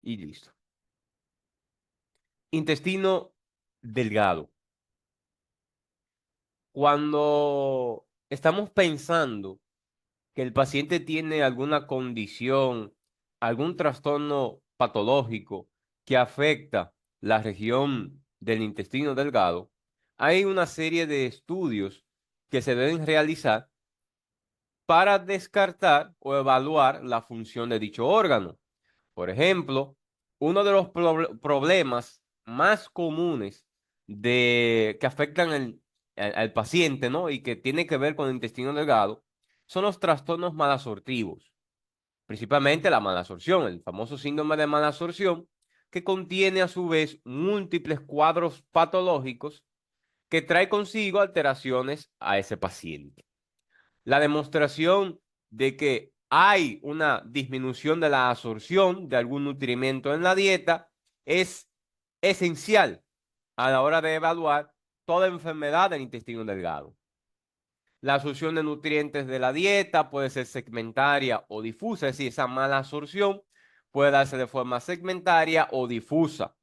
Y listo. Intestino delgado. Cuando estamos pensando que el paciente tiene alguna condición, algún trastorno patológico que afecta la región del intestino delgado, hay una serie de estudios que se deben realizar para descartar o evaluar la función de dicho órgano. Por ejemplo, uno de los problemas más comunes que afectan al paciente, ¿no? Y que tiene que ver con el intestino delgado, son los trastornos malabsortivos, principalmente la malabsorción, el famoso síndrome de malabsorción, que contiene a su vez múltiples cuadros patológicos que trae consigo alteraciones a ese paciente. La demostración de que hay una disminución de la absorción de algún nutrimento en la dieta es esencial a la hora de evaluar toda enfermedad del intestino delgado. La absorción de nutrientes de la dieta puede ser segmentaria o difusa, es decir, esa mala absorción puede darse de forma segmentaria o difusa,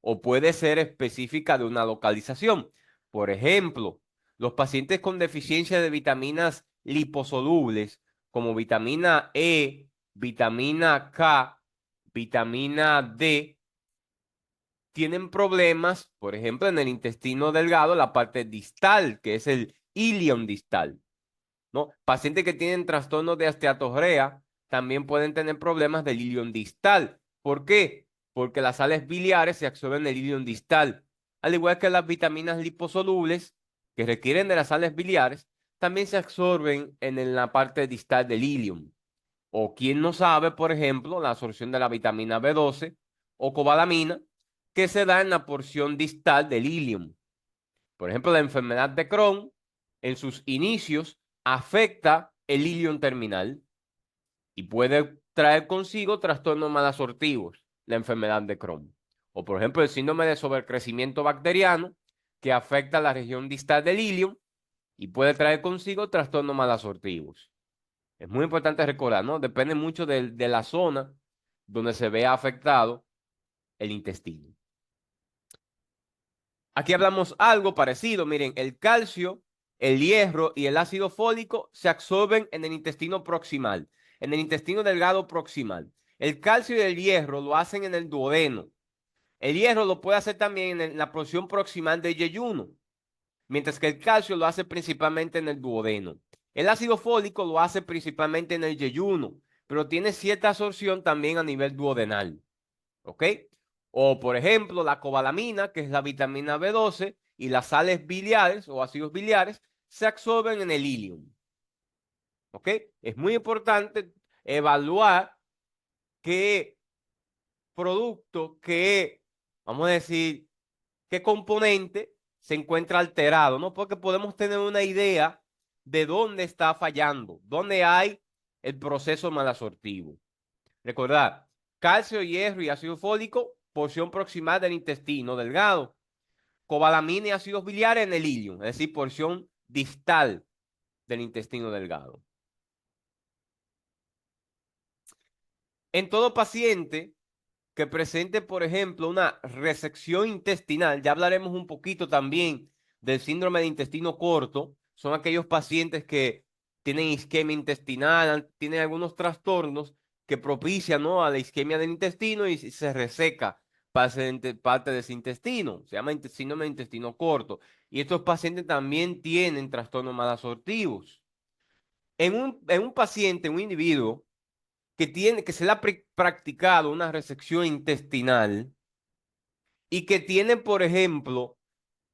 o puede ser específica de una localización. Por ejemplo, los pacientes con deficiencia de vitaminas liposolubles, como vitamina E, vitamina K, vitamina D, tienen problemas, por ejemplo, en el intestino delgado, la parte distal, que es el ilion distal, ¿no? Pacientes que tienen trastornos de esteatorrea también pueden tener problemas del ilion distal. ¿Por qué? Porque las sales biliares se absorben en el ilion distal. Al igual que las vitaminas liposolubles que requieren de las sales biliares, también se absorben en la parte distal del ilion. O quien no sabe, por ejemplo, la absorción de la vitamina B12 o cobalamina, que se da en la porción distal del ilion. Por ejemplo, la enfermedad de Crohn, en sus inicios, afecta el ilion terminal y puede traer consigo trastornos malabsortivos, la enfermedad de Crohn. O, por ejemplo, el síndrome de sobrecrecimiento bacteriano, que afecta la región distal del ilion y puede traer consigo trastornos malabsortivos. Es muy importante recordar, ¿no? Depende mucho de la zona donde se vea afectado el intestino. Aquí hablamos algo parecido. Miren, el calcio, el hierro y el ácido fólico se absorben en el intestino proximal, en el intestino delgado proximal. El calcio y el hierro lo hacen en el duodeno. El hierro lo puede hacer también en la porción proximal del yeyuno, mientras que el calcio lo hace principalmente en el duodeno. El ácido fólico lo hace principalmente en el yeyuno, pero tiene cierta absorción también a nivel duodenal. ¿Ok? O, por ejemplo, la cobalamina, que es la vitamina B12, y las sales biliares o ácidos biliares se absorben en el ilium. ¿Ok? Es muy importante evaluar qué producto, vamos a decir, qué componente se encuentra alterado, ¿no? Porque podemos tener una idea de dónde está fallando, dónde hay el proceso malabsortivo. Recordad, calcio, hierro y ácido fólico, porción proximal del intestino delgado. Cobalamina y ácidos biliares en el ilium, es decir, porción distal del intestino delgado. En todo paciente que presente, por ejemplo, una resección intestinal, ya hablaremos un poquito también del síndrome de intestino corto, son aquellos pacientes que tienen isquemia intestinal, tienen algunos trastornos que propician, ¿no?, a la isquemia del intestino y se reseca parte de ese intestino, se llama síndrome de intestino corto. Y estos pacientes también tienen trastornos malabsortivos. En un paciente, un individuo que se le ha practicado una resección intestinal y que tiene, por ejemplo,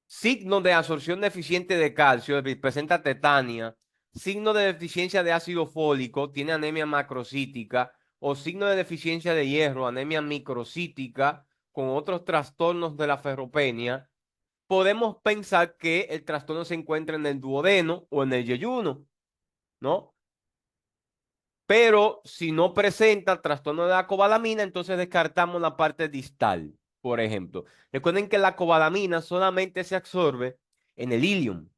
signos de absorción deficiente de calcio, presenta tetania, signo de deficiencia de ácido fólico, tiene anemia macrocítica, o signo de deficiencia de hierro, anemia microcítica, con otros trastornos de la ferropenia, podemos pensar que el trastorno se encuentra en el duodeno o en el yeyuno, ¿no? Pero si no presenta trastorno de la cobalamina, entonces descartamos la parte distal, por ejemplo. Recuerden que la cobalamina solamente se absorbe en el ilium.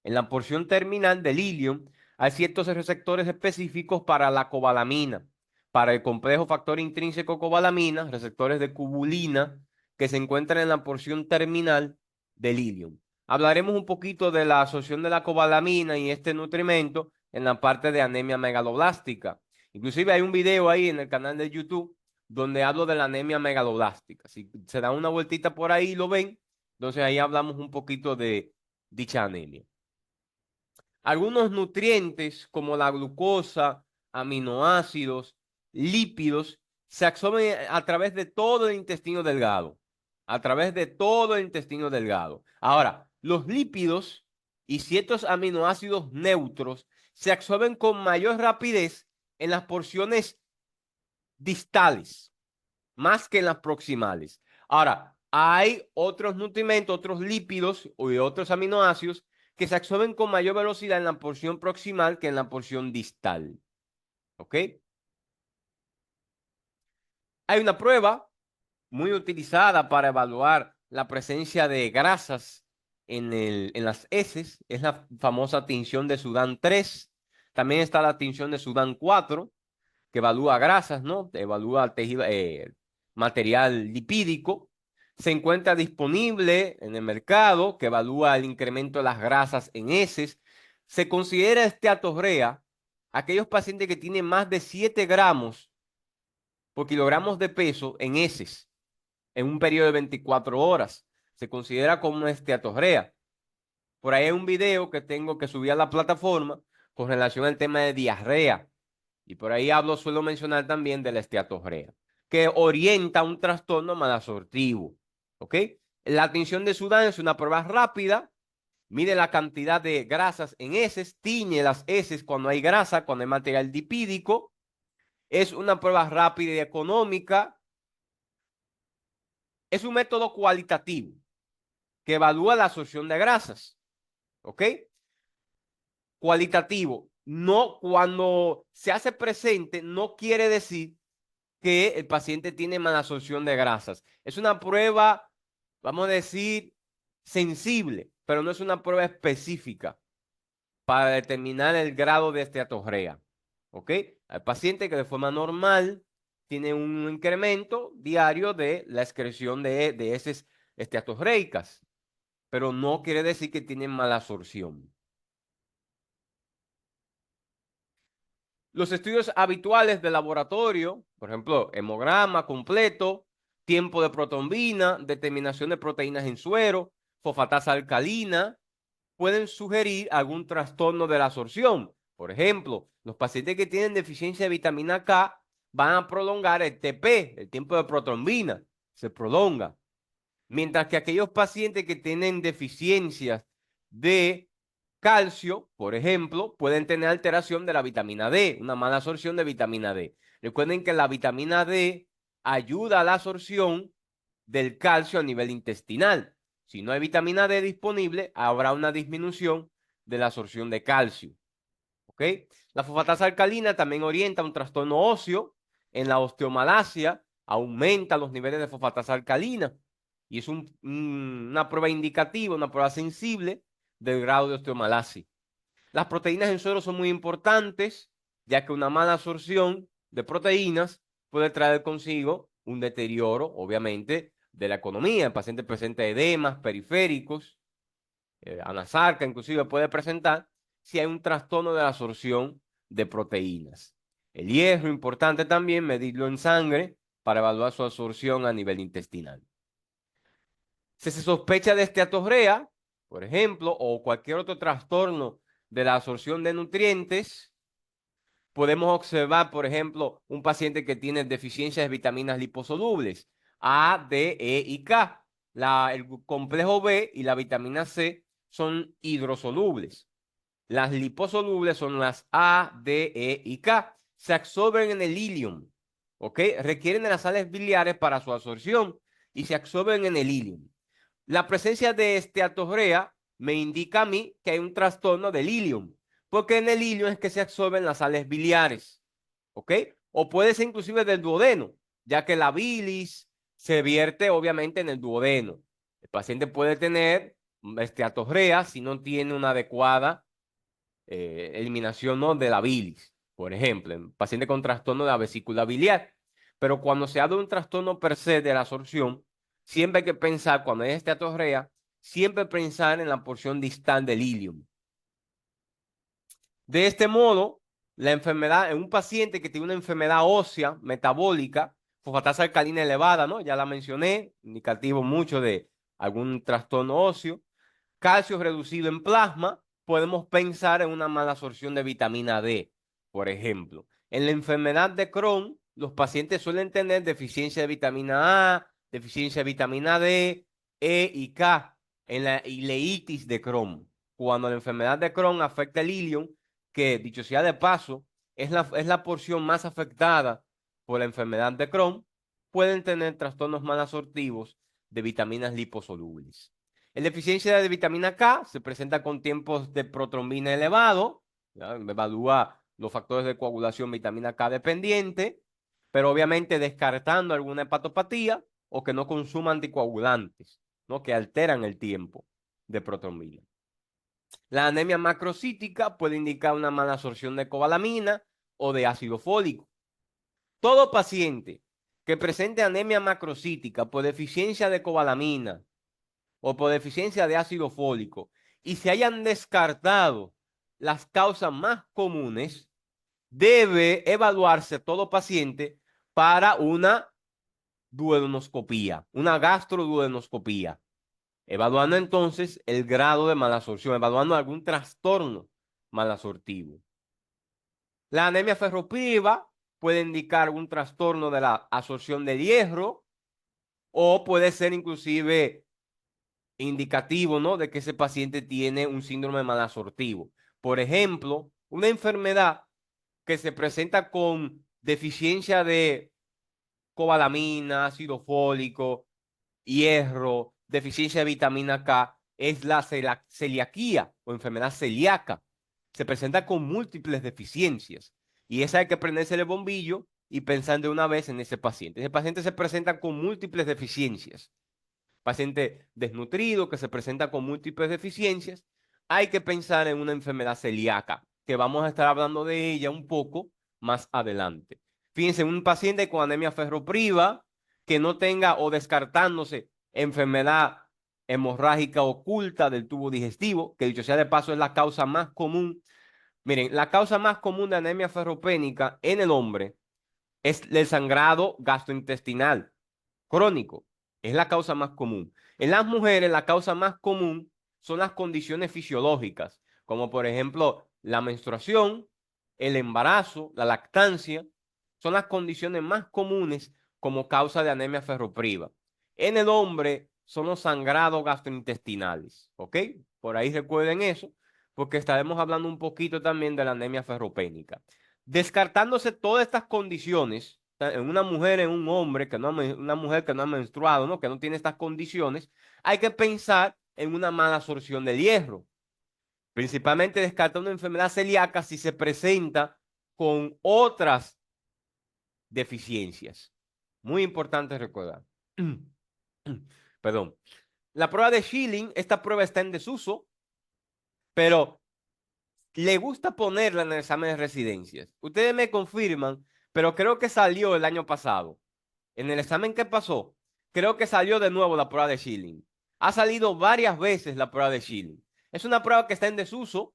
En la porción terminal del ilium hay ciertos receptores específicos para la cobalamina. para el complejo factor intrínseco cobalamina, receptores de cubulina, que se encuentran en la porción terminal del ilium. Hablaremos un poquito de la absorción de la cobalamina y este nutrimento en la parte de anemia megaloblástica. Inclusive hay un video ahí en el canal de YouTube donde hablo de la anemia megaloblástica. Si se dan una vueltita por ahí y lo ven, entonces ahí hablamos un poquito de dicha anemia. Algunos nutrientes como la glucosa, aminoácidos, lípidos, se absorben a través de todo el intestino delgado. A través de todo el intestino delgado. Ahora, los lípidos y ciertos aminoácidos neutros se absorben con mayor rapidez en las porciones distales, más que en las proximales. Ahora, hay otros nutrimentos, otros lípidos y otros aminoácidos que se absorben con mayor velocidad en la porción proximal que en la porción distal. ¿Ok? Hay una prueba muy utilizada para evaluar la presencia de grasas en las heces, es la famosa tinción de Sudán 3. También está la tinción de Sudán 4, que evalúa grasas, ¿no? Evalúa tejido, material lipídico. Se encuentra disponible en el mercado, que evalúa el incremento de las grasas en heces. Se considera esteatorrea aquellos pacientes que tienen más de 7 gramos por kilogramos de peso en heces en un periodo de 24 horas. Se considera como una esteatorrea. Por ahí hay un video que tengo que subir a la plataforma con relación al tema de diarrea. Y por ahí suelo mencionar también de la esteatorrea, que orienta un trastorno malabsortivo. ¿Ok? La tinción de Sudán es una prueba rápida, mide la cantidad de grasas en heces, tiñe las heces cuando hay grasa, cuando hay material lipídico. Es una prueba rápida y económica. Es un método cualitativo que evalúa la absorción de grasas. ¿Ok? Cualitativo. No, cuando se hace presente, no quiere decir que el paciente tiene malabsorción de grasas. Es una prueba, vamos a decir, sensible, pero no es una prueba específica para determinar el grado de esteatorrea. ¿Ok? Hay pacientes que de forma normal tienen un incremento diario de la excreción de heces esteatorreicas, pero no quiere decir que tienen malabsorción. Los estudios habituales de laboratorio, por ejemplo, hemograma completo, tiempo de protrombina, determinación de proteínas en suero, fosfatasa alcalina, pueden sugerir algún trastorno de la absorción. Por ejemplo, los pacientes que tienen deficiencia de vitamina K van a prolongar el TP, el tiempo de protrombina, se prolonga. Mientras que aquellos pacientes que tienen deficiencias de calcio, por ejemplo, pueden tener alteración de la vitamina D, una mala absorción de vitamina D. Recuerden que la vitamina D ayuda a la absorción del calcio a nivel intestinal. Si no hay vitamina D disponible, habrá una disminución de la absorción de calcio. ¿Ok? La fosfatasa alcalina también orienta un trastorno óseo. En la osteomalacia aumenta los niveles de fosfatasa alcalina y es una prueba indicativa, una prueba sensible del grado de osteomalacia. Las proteínas en suero son muy importantes, ya que una mala absorción de proteínas puede traer consigo un deterioro, obviamente, de la economía. El paciente presenta edemas periféricos, anasarca inclusive puede presentar si hay un trastorno de la absorción de proteínas. El hierro, importante también medirlo en sangre para evaluar su absorción a nivel intestinal. Si se sospecha de esteatorrea, por ejemplo, o cualquier otro trastorno de la absorción de nutrientes, podemos observar, por ejemplo, un paciente que tiene deficiencia de vitaminas liposolubles, A, D, E y K. El complejo B y la vitamina C son hidrosolubles. Las liposolubles son las A, D, E y K. Se absorben en el ilium, ¿ok? Requieren de las sales biliares para su absorción y se absorben en el ilium. La presencia de esteatorrea me indica a mí que hay un trastorno del ilium, porque en el ilium es que se absorben las sales biliares, ¿ok? O puede ser inclusive del duodeno, ya que la bilis se vierte obviamente en el duodeno. El paciente puede tener esteatorrea si no tiene una adecuada eliminación, ¿no?, de la bilis. por ejemplo, en paciente con trastorno de la vesícula biliar. Pero cuando se habla de un trastorno per se de la absorción, siempre hay que pensar, cuando hay esteatorrea, siempre pensar en la porción distal del ilium. De este modo, la enfermedad, en un paciente que tiene una enfermedad ósea metabólica, fosfatasa alcalina elevada, ¿no? Ya la mencioné, indicativo mucho de algún trastorno óseo. Calcio reducido en plasma, podemos pensar en una mala absorción de vitamina D, por ejemplo. En la enfermedad de Crohn, los pacientes suelen tener deficiencia de vitamina A, deficiencia de vitamina D, E y K en la ileitis de Crohn. Cuando la enfermedad de Crohn afecta el ilion, que dicho sea de paso, es la porción más afectada por la enfermedad de Crohn, pueden tener trastornos malabsortivos de vitaminas liposolubles. En deficiencia de vitamina K se presenta con tiempos de protrombina elevado, ¿ya? Evalúa los factores de coagulación vitamina K dependiente, pero obviamente descartando alguna hepatopatía o que no consuma anticoagulantes, ¿no? Que alteran el tiempo de protrombina. La anemia macrocítica puede indicar una mala absorción de cobalamina o de ácido fólico. Todo paciente que presente anemia macrocítica por deficiencia de cobalamina o por deficiencia de ácido fólico y se hayan descartado las causas más comunes, debe evaluarse todo paciente para una duodenoscopía, una gastroduodenoscopía, evaluando entonces el grado de malabsorción, evaluando algún trastorno malabsortivo. La anemia ferropriva puede indicar algún trastorno de la absorción de hierro o puede ser inclusive indicativo, ¿no? De que ese paciente tiene un síndrome malabsortivo. Por ejemplo, una enfermedad que se presenta con deficiencia de cobalamina, ácido fólico, hierro, deficiencia de vitamina K, es la celiaquía o enfermedad celíaca. Se presenta con múltiples deficiencias y esa hay que prenderse el bombillo y pensar de una vez en ese paciente. Ese paciente se presenta con múltiples deficiencias. Paciente desnutrido que se presenta con múltiples deficiencias, hay que pensar en una enfermedad celíaca, que vamos a estar hablando de ella un poco más adelante. Fíjense, un paciente con anemia ferropriva que no tenga o descartándose enfermedad hemorrágica oculta del tubo digestivo, que dicho sea de paso es la causa más común. Miren, la causa más común de anemia ferropénica en el hombre es el sangrado gastrointestinal crónico. Es la causa más común. En las mujeres, la causa más común son las condiciones fisiológicas, como por ejemplo la menstruación, el embarazo, la lactancia. Son las condiciones más comunes como causa de anemia ferropriva. En el hombre son los sangrados gastrointestinales, ¿ok? Por ahí recuerden eso, porque estaremos hablando un poquito también de la anemia ferropénica. Descartándose todas estas condiciones, en una mujer, en un hombre, una mujer que no ha menstruado, ¿no? Que no tiene estas condiciones, hay que pensar en una mala absorción del hierro. Principalmente descartar una enfermedad celíaca si se presenta con otras deficiencias. Muy importante recordar. Perdón. La prueba de Schilling, esta prueba está en desuso, pero le gusta ponerla en el examen de residencias. Ustedes me confirman, pero creo que salió el año pasado. En el examen que pasó, creo que salió de nuevo la prueba de Schilling. Ha salido varias veces la prueba de Schilling. Es una prueba que está en desuso.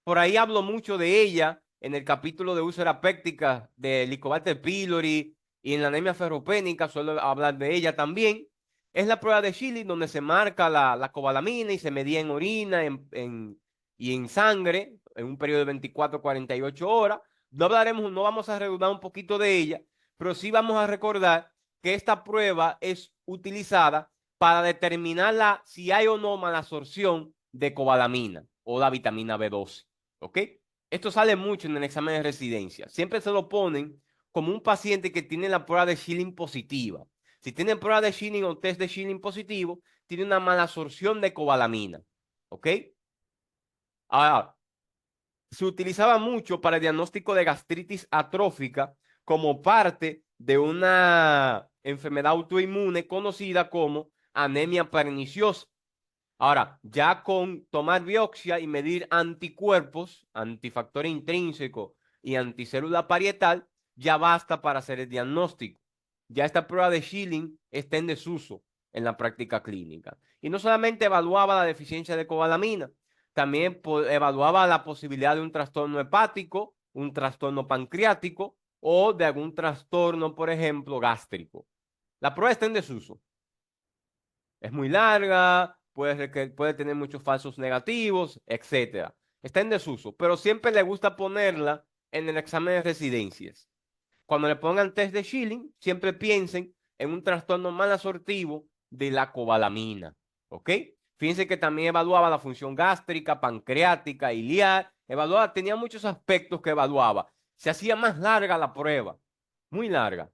Por ahí hablo mucho de ella en el capítulo de úlcera péptica de Helicobacter pylori y en la anemia ferropénica suelo hablar de ella también. Es la prueba de Schilling donde se marca la cobalamina y se medía en orina y en sangre en un periodo de 24 a 48 horas. No hablaremos, no vamos a redundar un poquito de ella, pero sí vamos a recordar que esta prueba es utilizada para determinar si hay o no malabsorción de cobalamina o la vitamina B12. ¿Ok? Esto sale mucho en el examen de residencia. Siempre se lo ponen como un paciente que tiene la prueba de Schilling positiva. Si tiene prueba de Schilling o test de Schilling positivo, tiene una malabsorción de cobalamina. ¿Ok? Ahora, se utilizaba mucho para el diagnóstico de gastritis atrófica como parte de una enfermedad autoinmune conocida como anemia perniciosa. Ahora, ya con tomar biopsia y medir anticuerpos, antifactor intrínseco y anticélula parietal, ya basta para hacer el diagnóstico. Ya esta prueba de Schilling está en desuso en la práctica clínica. Y no solamente evaluaba la deficiencia de cobalamina, también evaluaba la posibilidad de un trastorno hepático, un trastorno pancreático o de algún trastorno, por ejemplo, gástrico. La prueba está en desuso. Es muy larga, puede tener muchos falsos negativos, etcétera. Está en desuso, pero siempre le gusta ponerla en el examen de residencias. Cuando le pongan test de Schilling, siempre piensen en un trastorno mal absortivo de la cobalamina. ¿Ok? Fíjense que también evaluaba la función gástrica, pancreática, iliar. Tenía muchos aspectos que evaluaba. Se hacía más larga la prueba, muy larga.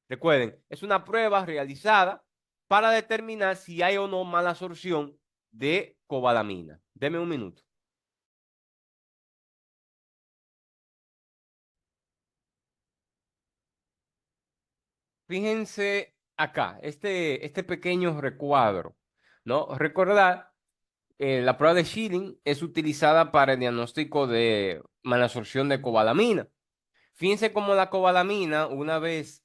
Recuerden, es una prueba realizada para determinar si hay o no mala absorción de cobalamina. Deme un minuto. Fíjense acá, este pequeño recuadro, ¿no? Recordar, la prueba de Schilling es utilizada para el diagnóstico de malabsorción de cobalamina. Fíjense cómo la cobalamina, una vez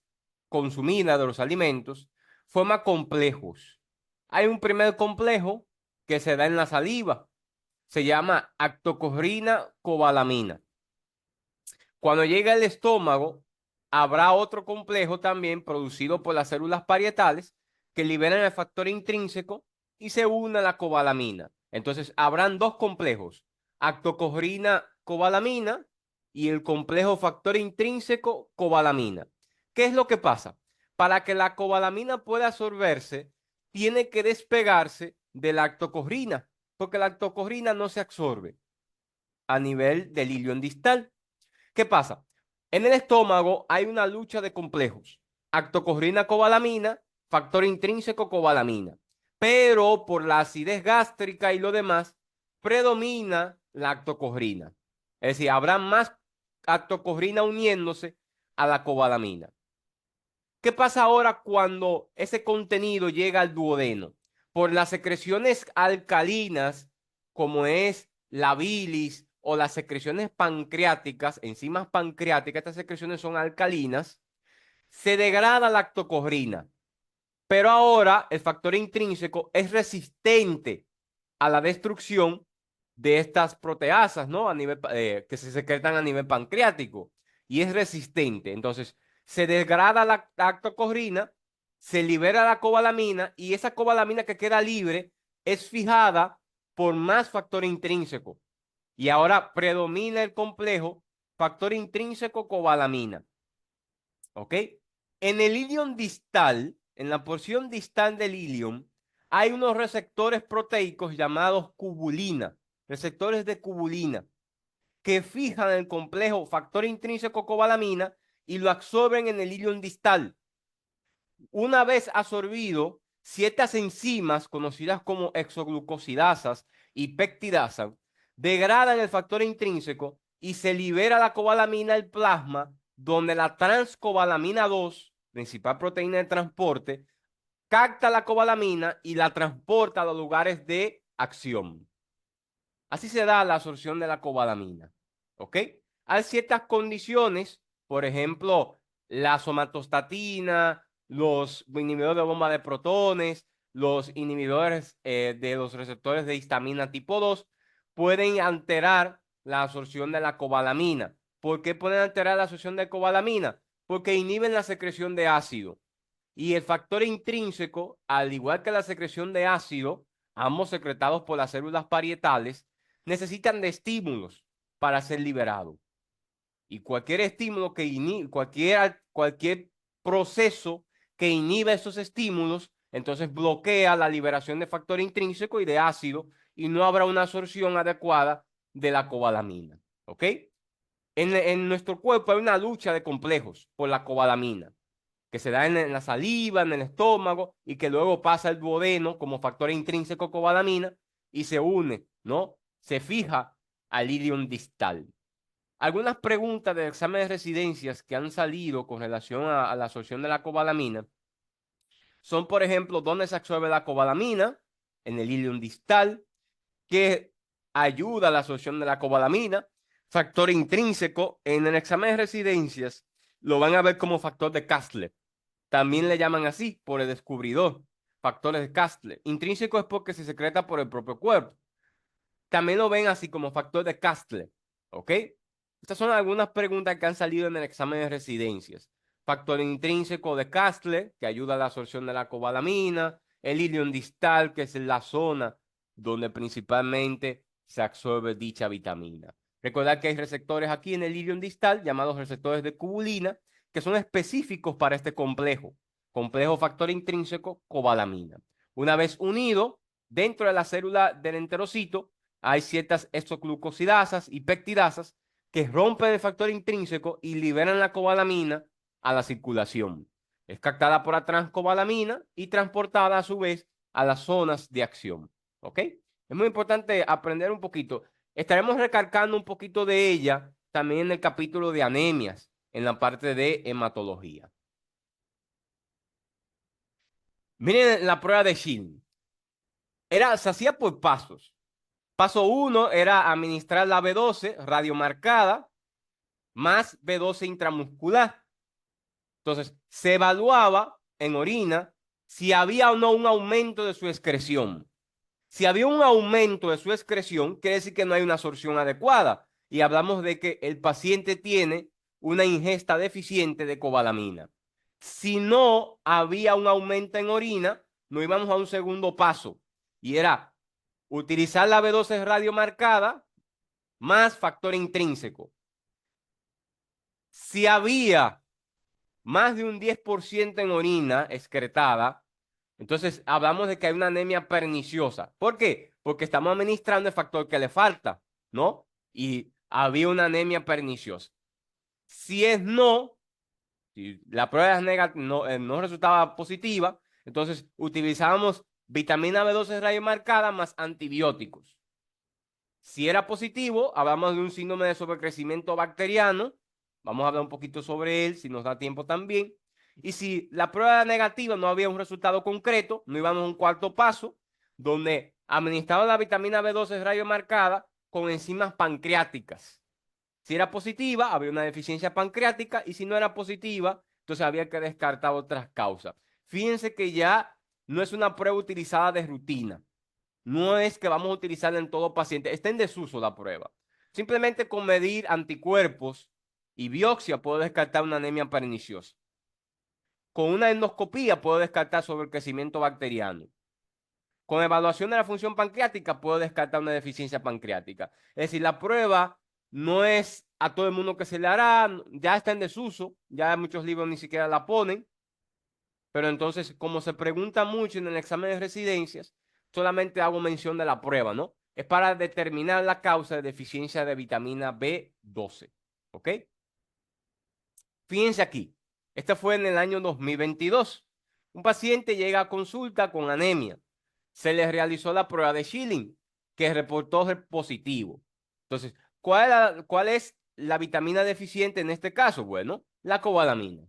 consumida de los alimentos, forma complejos. Hay un primer complejo que se da en la saliva, se llama actocorrina cobalamina. Cuando llega al estómago, habrá otro complejo también producido por las células parietales que liberan el factor intrínseco y se une a la cobalamina. Entonces, habrán dos complejos, actocorrina cobalamina y el complejo factor intrínseco cobalamina. ¿Qué es lo que pasa? Para que la cobalamina pueda absorberse, tiene que despegarse de la actocorrina, porque la actocorrina no se absorbe a nivel del ilion distal. ¿Qué pasa? En el estómago hay una lucha de complejos. Actocorrina cobalamina, factor intrínseco cobalamina. Pero por la acidez gástrica y lo demás, predomina la actocorrina. Es decir, habrá más actocorrina uniéndose a la cobalamina. ¿Qué pasa ahora cuando ese contenido llega al duodeno? Por las secreciones alcalinas, como es la bilis o las secreciones pancreáticas, enzimas pancreáticas, estas secreciones son alcalinas, se degrada la lactocorrina. Pero ahora el factor intrínseco es resistente a la destrucción de estas proteasas, ¿no? Que se secretan a nivel pancreático y es resistente. Entonces, se degrada la lactocorrina, se libera la cobalamina y esa cobalamina que queda libre es fijada por más factor intrínseco. Y ahora predomina el complejo factor intrínseco cobalamina. ¿Ok? En el ilion distal, en la porción distal del ilion, hay unos receptores proteicos llamados cubulina, receptores de cubulina, que fijan el complejo factor intrínseco cobalamina y lo absorben en el ilion distal. Una vez absorbido, ciertas enzimas conocidas como exoglucosidasas y pectidasas degradan el factor intrínseco y se libera la cobalamina al plasma, donde la transcobalamina 2, principal proteína de transporte, capta la cobalamina y la transporta a los lugares de acción. Así se da la absorción de la cobalamina. ¿Ok? Hay ciertas condiciones, por ejemplo, la somatostatina, los inhibidores de bomba de protones, los inhibidores de los receptores de histamina tipo 2, pueden alterar la absorción de la cobalamina. ¿Por qué pueden alterar la absorción de cobalamina? Porque inhiben la secreción de ácido. Y el factor intrínseco, al igual que la secreción de ácido, ambos secretados por las células parietales, necesitan de estímulos para ser liberados. Y cualquier estímulo que inhibe, cualquier proceso que inhiba esos estímulos, entonces bloquea la liberación de factor intrínseco y de ácido y no habrá una absorción adecuada de la cobalamina. ¿Ok? En nuestro cuerpo hay una lucha de complejos por la cobalamina que se da en la saliva, en el estómago y que luego pasa al duodeno como factor intrínseco cobalamina y se une, ¿no? Se fija al ilion distal. Algunas preguntas del examen de residencias que han salido con relación a la absorción de la cobalamina son, por ejemplo, dónde se absorbe la cobalamina, en el ilion distal, que ayuda a la absorción de la cobalamina. Factor intrínseco, en el examen de residencias, lo van a ver como factor de Kastler. También le llaman así por el descubridor, factores de Kastler. Intrínseco es porque se secreta por el propio cuerpo. También lo ven así como factor de Kastler, ¿ok? Estas son algunas preguntas que han salido en el examen de residencias. Factor intrínseco de Kastler, que ayuda a la absorción de la cobalamina. El ilion distal, que es la zona donde principalmente se absorbe dicha vitamina. Recordad que hay receptores aquí en el ilion distal, llamados receptores de cubulina, que son específicos para este complejo factor intrínseco cobalamina. Una vez unido, dentro de la célula del enterocito, hay ciertas exoglucosidasas y peptidasas que rompen el factor intrínseco y liberan la cobalamina a la circulación. Es captada por la transcobalamina y transportada a su vez a las zonas de acción. ¿Ok? Es muy importante aprender un poquito. Estaremos recalcando un poquito de ella también en el capítulo de anemias, en la parte de hematología. Miren la prueba de Schilling. Se hacía por pasos. Paso 1 era administrar la B12 radiomarcada más B12 intramuscular. Entonces, se evaluaba en orina si había o no un aumento de su excreción. Si había un aumento de su excreción, quiere decir que no hay una absorción adecuada. Y hablamos de que el paciente tiene una ingesta deficiente de cobalamina. Si no había un aumento en orina, nos íbamos a un segundo paso. Y era utilizar la B12 radiomarcada más factor intrínseco. Si había más de un 10% en orina excretada, entonces hablamos de que hay una anemia perniciosa. ¿Por qué? Porque estamos administrando el factor que le falta, ¿no? Y había una anemia perniciosa. Si es no, si la prueba no resultaba positiva, entonces utilizábamos vitamina B12 radiomarcada más antibióticos. Si era positivo, hablamos de un síndrome de sobrecrecimiento bacteriano. Vamos a hablar un poquito sobre él, si nos da tiempo también. Y si la prueba era negativa, no había un resultado concreto, no íbamos a un cuarto paso, donde administraba la vitamina B12 radiomarcada con enzimas pancreáticas. Si era positiva, había una deficiencia pancreática, y si no era positiva, entonces había que descartar otras causas. Fíjense que ya no es una prueba utilizada de rutina. No es que vamos a utilizarla en todo paciente. Está en desuso la prueba. Simplemente con medir anticuerpos y biopsia puedo descartar una anemia perniciosa. Con una endoscopía puedo descartar sobrecrecimiento bacteriano. Con evaluación de la función pancreática puedo descartar una deficiencia pancreática. Es decir, la prueba no es a todo el mundo que se le hará, ya está en desuso, ya muchos libros ni siquiera la ponen. Pero entonces, como se pregunta mucho en el examen de residencias, solamente hago mención de la prueba, ¿no? Es para determinar la causa de deficiencia de vitamina B12. ¿Ok? Fíjense aquí. Este fue en el año 2022. Un paciente llega a consulta con anemia. Se le realizó la prueba de Schilling, que reportó ser positivo. Entonces, ¿cuál es la vitamina deficiente en este caso? Bueno, la cobalamina.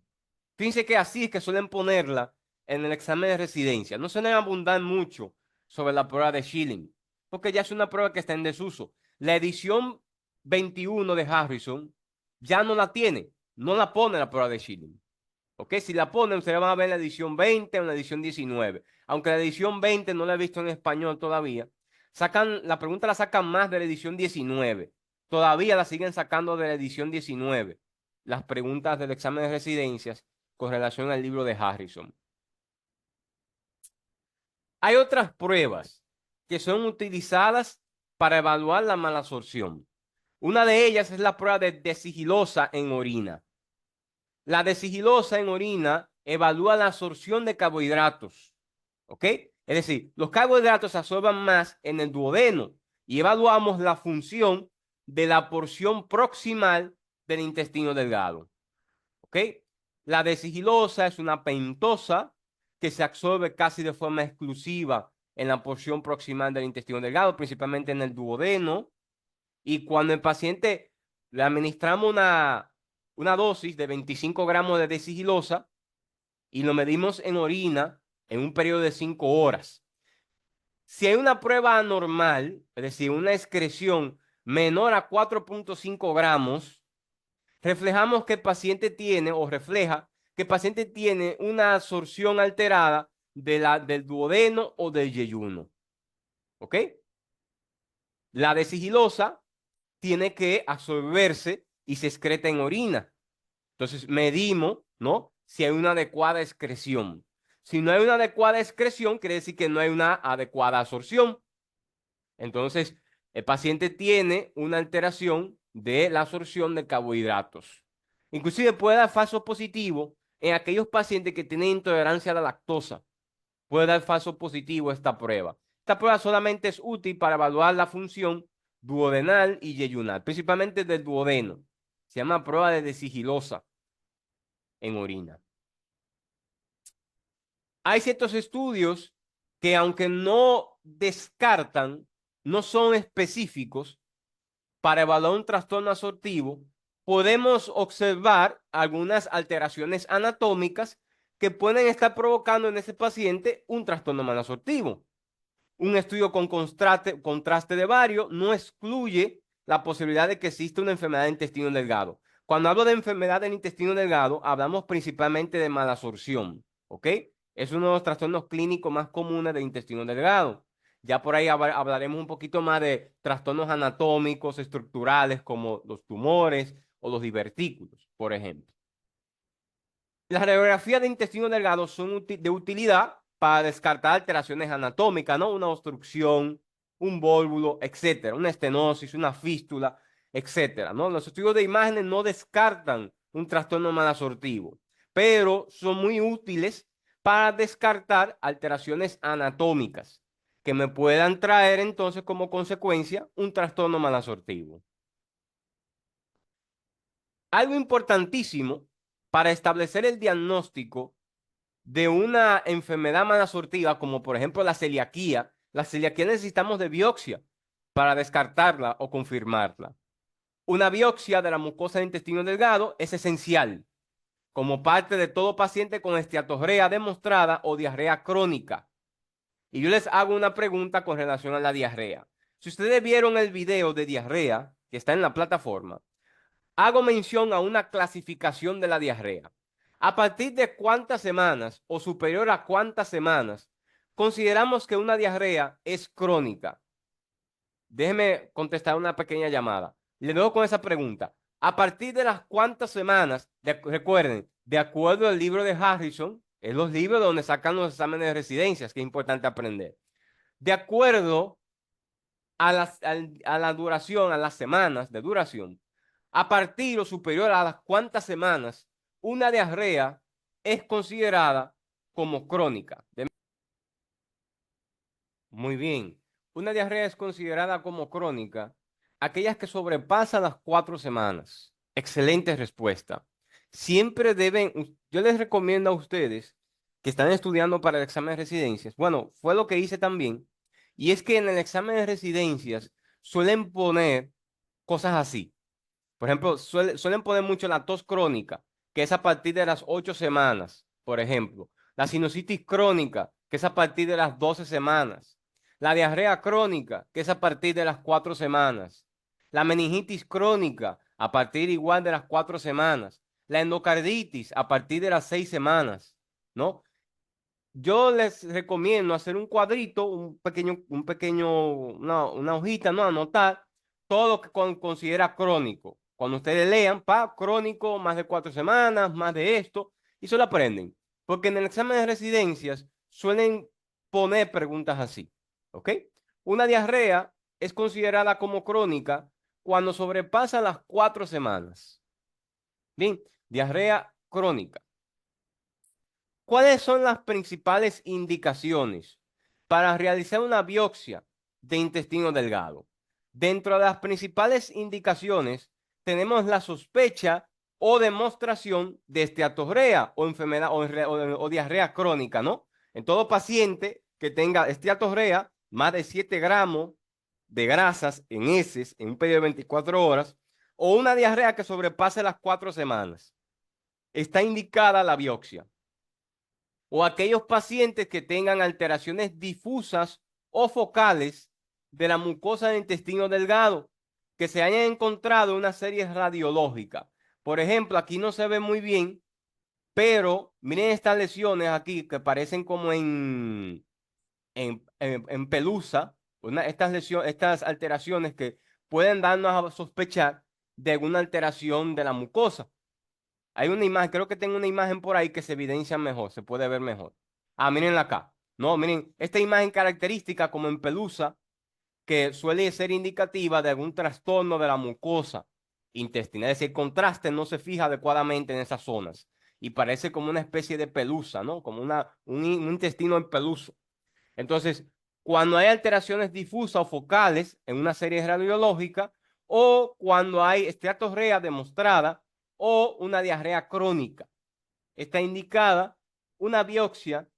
Fíjense que así es que suelen ponerla en el examen de residencia. No suelen abundar mucho sobre la prueba de Schilling, porque ya es una prueba que está en desuso. La edición 21 de Harrison ya no la tiene, no la pone la prueba de Schilling. ¿Ok? Si la ponen, ustedes van a ver en la edición 20 o en la edición 19. Aunque la edición 20 no la he visto en español todavía, la pregunta la sacan más de la edición 19. Todavía la siguen sacando de la edición 19. Las preguntas del examen de residencias con relación al libro de Harrison. Hay otras pruebas que son utilizadas para evaluar la malabsorción. Una de ellas es la prueba de desigilosa en orina. La desigilosa en orina evalúa la absorción de carbohidratos. ¿Ok? Es decir, los carbohidratos se absorban más en el duodeno y evaluamos la función de la porción proximal del intestino delgado. ¿Ok? La desigilosa es una pentosa que se absorbe casi de forma exclusiva en la porción proximal del intestino delgado, principalmente en el duodeno. Y cuando el paciente le administramos una dosis de 25 gramos de desigilosa y lo medimos en orina en un periodo de 5 horas. Si hay una prueba anormal, es decir, una excreción menor a 4.5 gramos, reflejamos que el paciente tiene o refleja que el paciente tiene una absorción alterada del duodeno o del yeyuno. ¿Ok? La desigilosa tiene que absorberse y se excreta en orina. Entonces medimos, ¿no? Si hay una adecuada excreción. Si no hay una adecuada excreción, quiere decir que no hay una adecuada absorción. Entonces, el paciente tiene una alteración de la absorción de carbohidratos. Inclusive puede dar falso positivo en aquellos pacientes que tienen intolerancia a la lactosa. Puede dar falso positivo esta prueba. Esta prueba solamente es útil para evaluar la función duodenal y yeyunal, principalmente del duodeno. Se llama prueba de desigilosa en orina. Hay ciertos estudios que, aunque no descartan, no son específicos para evaluar un trastorno absortivo, podemos observar algunas alteraciones anatómicas que pueden estar provocando en ese paciente un trastorno malabsortivo. Un estudio con contraste de varios no excluye la posibilidad de que exista una enfermedad del intestino delgado. Cuando hablo de enfermedad del intestino delgado, hablamos principalmente de malabsorción, ¿ok? Es uno de los trastornos clínicos más comunes del intestino delgado. Ya por ahí hablaremos un poquito más de trastornos anatómicos, estructurales, como los tumores o los divertículos, por ejemplo. Las radiografías de intestino delgado son de utilidad para descartar alteraciones anatómicas, ¿no? Una obstrucción, un vólvulo, etcétera, una estenosis, una fístula, etcétera, ¿no? Los estudios de imágenes no descartan un trastorno malabsortivo, pero son muy útiles para descartar alteraciones anatómicas que me puedan traer entonces como consecuencia un trastorno malabsortivo. Algo importantísimo para establecer el diagnóstico de una enfermedad malabsortiva, como por ejemplo la celiaquía necesitamos de biopsia para descartarla o confirmarla. Una biopsia de la mucosa del intestino delgado es esencial como parte de todo paciente con esteatorrea demostrada o diarrea crónica. Y yo les hago una pregunta con relación a la diarrea. Si ustedes vieron el video de diarrea que está en la plataforma, hago mención a una clasificación de la diarrea. ¿A partir de cuántas semanas o superior a cuántas semanas consideramos que una diarrea es crónica? Déjeme contestar una pequeña llamada. Le dejo con esa pregunta. ¿A partir de las cuántas semanas? Recuerden, de acuerdo al libro de Harrison, es los libros donde sacan los exámenes de residencias, que es importante aprender. De acuerdo a la duración, a las semanas de duración, a partir o superior a las cuantas semanas, una diarrea es considerada como crónica. Muy bien. Una diarrea es considerada como crónica aquellas que sobrepasan las 4 semanas. Excelente respuesta. Siempre deben, yo les recomiendo a ustedes que están estudiando para el examen de residencias. Bueno, fue lo que hice también. Y es que en el examen de residencias suelen poner cosas así. Por ejemplo, suelen poner mucho la tos crónica, que es a partir de las 8 semanas, por ejemplo. La sinusitis crónica, que es a partir de las 12 semanas. La diarrea crónica, que es a partir de las 4 semanas. La meningitis crónica, a partir igual de las 4 semanas. La endocarditis, a partir de las 6 semanas, ¿no? Yo les recomiendo hacer un cuadrito, una hojita, ¿no? Anotar todo lo que considera crónico. Cuando ustedes lean, crónico, más de 4 semanas, más de esto, y se lo aprenden. Porque en el examen de residencias suelen poner preguntas así, ¿ok? Una diarrea es considerada como crónica cuando sobrepasa las 4 semanas. Bien, diarrea crónica. ¿Cuáles son las principales indicaciones para realizar una biopsia de intestino delgado? Dentro de las principales indicaciones tenemos la sospecha o demostración de esteatorrea o enfermedad o diarrea crónica, ¿no? En todo paciente que tenga esteatorrea, más de 7 gramos de grasas en heces en un periodo de 24 horas, o una diarrea que sobrepase las 4 semanas, está indicada la biopsia. O aquellos pacientes que tengan alteraciones difusas o focales de la mucosa del intestino delgado, que se hayan encontrado en una serie radiológica. Por ejemplo, aquí no se ve muy bien, pero miren estas lesiones aquí que parecen como en pelusa, estas lesiones, estas alteraciones que pueden darnos a sospechar de alguna alteración de la mucosa. Hay una imagen, creo que tengo una imagen por ahí que se evidencia mejor, se puede ver mejor. Ah, mírenla acá. No, miren, esta imagen característica como en pelusa, que suele ser indicativa de algún trastorno de la mucosa intestinal. Es decir, el contraste no se fija adecuadamente en esas zonas y parece como una especie de pelusa, ¿no? Como un intestino en peluso. Entonces, cuando hay alteraciones difusas o focales en una serie radiológica o cuando hay esteatorrea demostrada o una diarrea crónica, está indicada una biopsia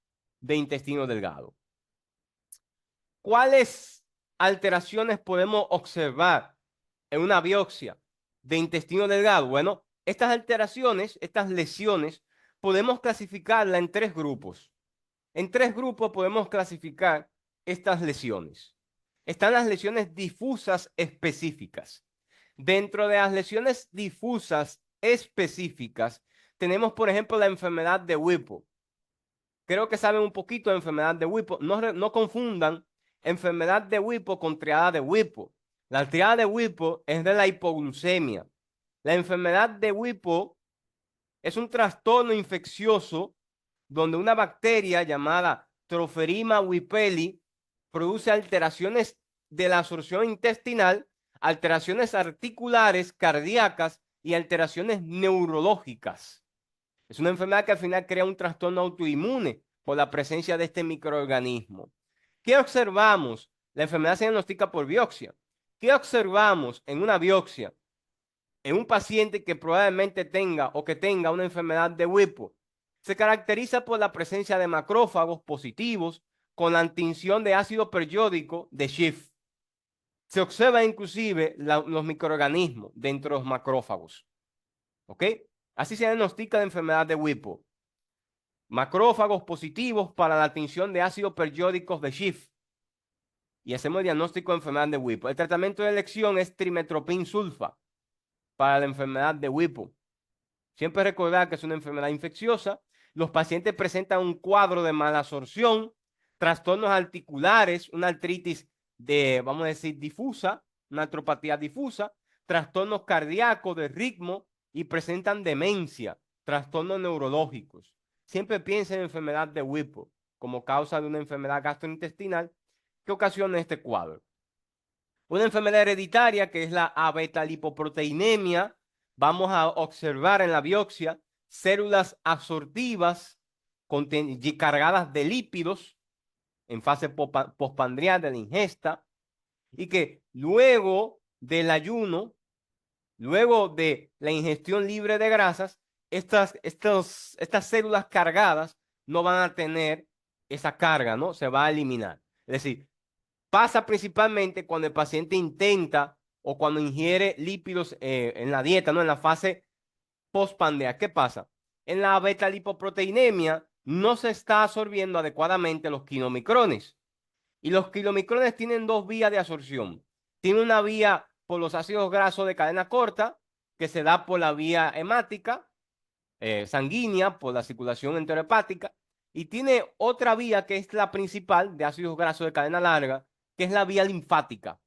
de intestino delgado. ¿Cuáles alteraciones podemos observar en una biopsia de intestino delgado? Bueno, estas alteraciones, estas lesiones, podemos clasificarlas en tres grupos. En tres grupos podemos clasificar estas lesiones. Están las lesiones difusas específicas. Dentro de las lesiones difusas específicas, tenemos, por ejemplo, la enfermedad de Whipple. Creo que saben un poquito de enfermedad de Whipple. No confundan enfermedad de Whipple con triada de Whipple. La triada de Whipple es de la hipoglucemia. La enfermedad de Whipple es un trastorno infeccioso donde una bacteria llamada Tropheriма whippeli produce alteraciones de la absorción intestinal, alteraciones articulares, cardíacas y alteraciones neurológicas. Es una enfermedad que al final crea un trastorno autoinmune por la presencia de este microorganismo. ¿Qué observamos? La enfermedad se diagnostica por biopsia. ¿Qué observamos en una biopsia en un paciente que probablemente tenga o que tenga una enfermedad de Whipple? Se caracteriza por la presencia de macrófagos positivos con la tinción de ácido periódico de Schiff. Se observa inclusive los microorganismos dentro de los macrófagos. ¿Ok? Así se diagnostica la enfermedad de Whipple. Macrófagos positivos para la tinción de ácido periódicos de Schiff. Y hacemos el diagnóstico de enfermedad de Whipple. El tratamiento de elección es trimetoprim sulfa para la enfermedad de Whipple. Siempre recordar que es una enfermedad infecciosa. Los pacientes presentan un cuadro de malabsorción, trastornos articulares, una artritis vamos a decir, difusa, una artropatía difusa, trastornos cardíacos de ritmo y presentan demencia, trastornos neurológicos. Siempre piensen en enfermedad de Whipple como causa de una enfermedad gastrointestinal que ocasiona este cuadro. Una enfermedad hereditaria que es la abetalipoproteinemia. Vamos a observar en la biopsia células absortivas cargadas de lípidos en fase postprandial de la ingesta y que luego del ayuno, luego de la ingestión libre de grasas, estas células cargadas no van a tener esa carga, ¿no? Se va a eliminar. Es decir, pasa principalmente cuando el paciente intenta o cuando ingiere lípidos en la dieta, ¿no? En la fase postpandea. ¿Qué pasa? En la beta-lipoproteinemia no se está absorbiendo adecuadamente los kilomicrones. Y los kilomicrones tienen dos vías de absorción. Tiene una vía por los ácidos grasos de cadena corta, que se da por la vía hemática, sanguínea, por la circulación enterohepática, y tiene otra vía que es la principal de ácidos grasos de cadena larga, que es la vía linfática.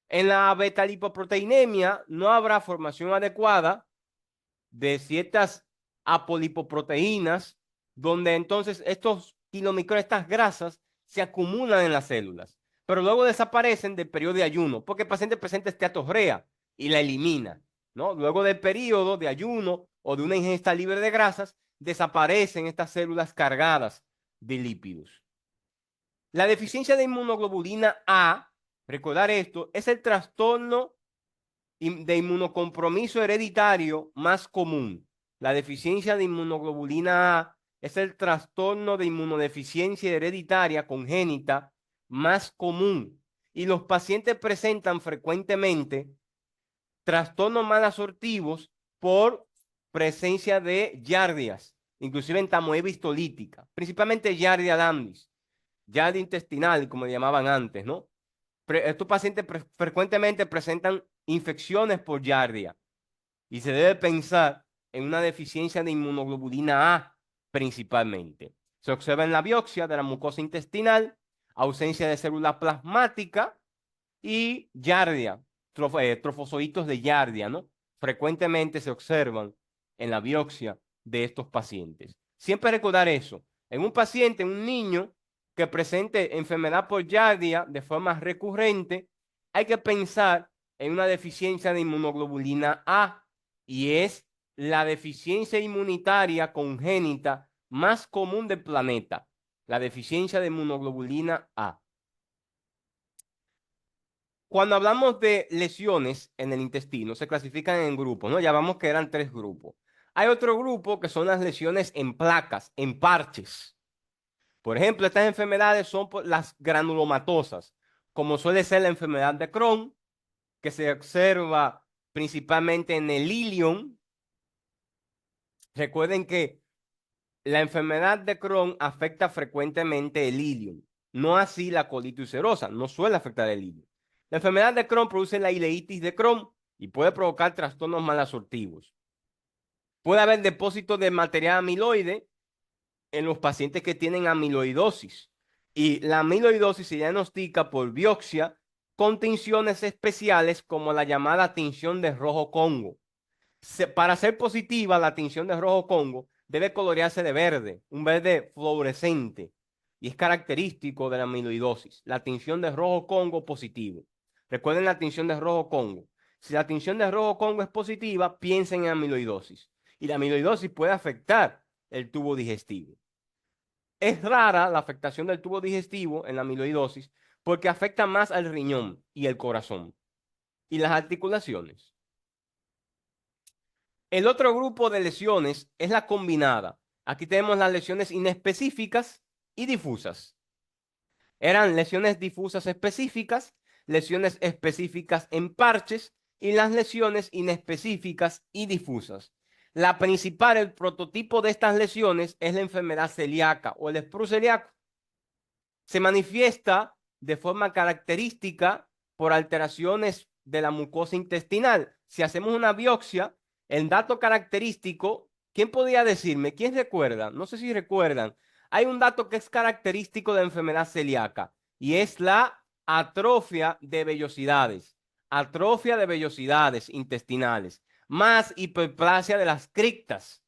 En la beta-lipoproteinemia no habrá formación adecuada de ciertas apolipoproteínas, donde entonces estos kilomicrones, estas grasas, se acumulan en las células, pero luego desaparecen del periodo de ayuno, porque el paciente presenta esteatorrea y la elimina, ¿no? Luego del periodo de ayuno o de una ingesta libre de grasas, desaparecen estas células cargadas de lípidos. La deficiencia de inmunoglobulina A, recordar esto, es el trastorno de inmunocompromiso hereditario más común. La deficiencia de inmunoglobulina A es el trastorno de inmunodeficiencia hereditaria congénita más común. Y los pacientes presentan frecuentemente trastornos malabsortivos por presencia de giardias, inclusive entamoeba histolítica, principalmente giardia lambis, giardia intestinal, como le llamaban antes, ¿no? estos pacientes frecuentemente presentan infecciones por Giardia y se debe pensar en una deficiencia de inmunoglobulina A principalmente. Se observa en la biopsia de la mucosa intestinal ausencia de célula plasmática y Giardia, trofosoditos de Giardia, ¿no? Frecuentemente se observan en la biopsia de estos pacientes. Siempre recordar eso. En un paciente, un niño que presente enfermedad por Giardia de forma recurrente, hay que pensar en una deficiencia de inmunoglobulina A y es la deficiencia inmunitaria congénita más común del planeta, la deficiencia de inmunoglobulina A. Cuando hablamos de lesiones en el intestino, se clasifican en grupos, ¿no? Ya vamos que eran 3 grupos. Hay otro grupo que son las lesiones en placas, en parches. Por ejemplo, estas enfermedades son las granulomatosas, como suele ser la enfermedad de Crohn, que se observa principalmente en el ilion. Recuerden que la enfermedad de Crohn afecta frecuentemente el ilion, no así la colitis ulcerosa, no suele afectar el ilion. La enfermedad de Crohn produce la ileitis de Crohn y puede provocar trastornos malabsortivos. Puede haber depósitos de material amiloide en los pacientes que tienen amiloidosis y la amiloidosis se diagnostica por biopsia con tinciones especiales como la llamada tinción de rojo Congo. Para ser positiva, la tinción de rojo Congo debe colorearse de verde, un verde fluorescente, y es característico de la amiloidosis. La tinción de rojo Congo positivo. Recuerden la tinción de rojo Congo. Si la tinción de rojo Congo es positiva, piensen en amiloidosis. Y la amiloidosis puede afectar el tubo digestivo. Es rara la afectación del tubo digestivo en la amiloidosis porque afecta más al riñón y el corazón y las articulaciones. El otro grupo de lesiones es la combinada. Aquí tenemos las lesiones inespecíficas y difusas. Eran lesiones difusas específicas, lesiones específicas en parches y las lesiones inespecíficas y difusas. La principal, el prototipo de estas lesiones es la enfermedad celíaca o el sprue celíaco. Se manifiesta de forma característica por alteraciones de la mucosa intestinal. Si hacemos una biopsia, el dato característico, ¿quién podría decirme? ¿Quién recuerda? No sé si recuerdan. Hay un dato que es característico de la enfermedad celíaca y es la atrofia de vellosidades. Atrofia de vellosidades intestinales, más hiperplasia de las criptas.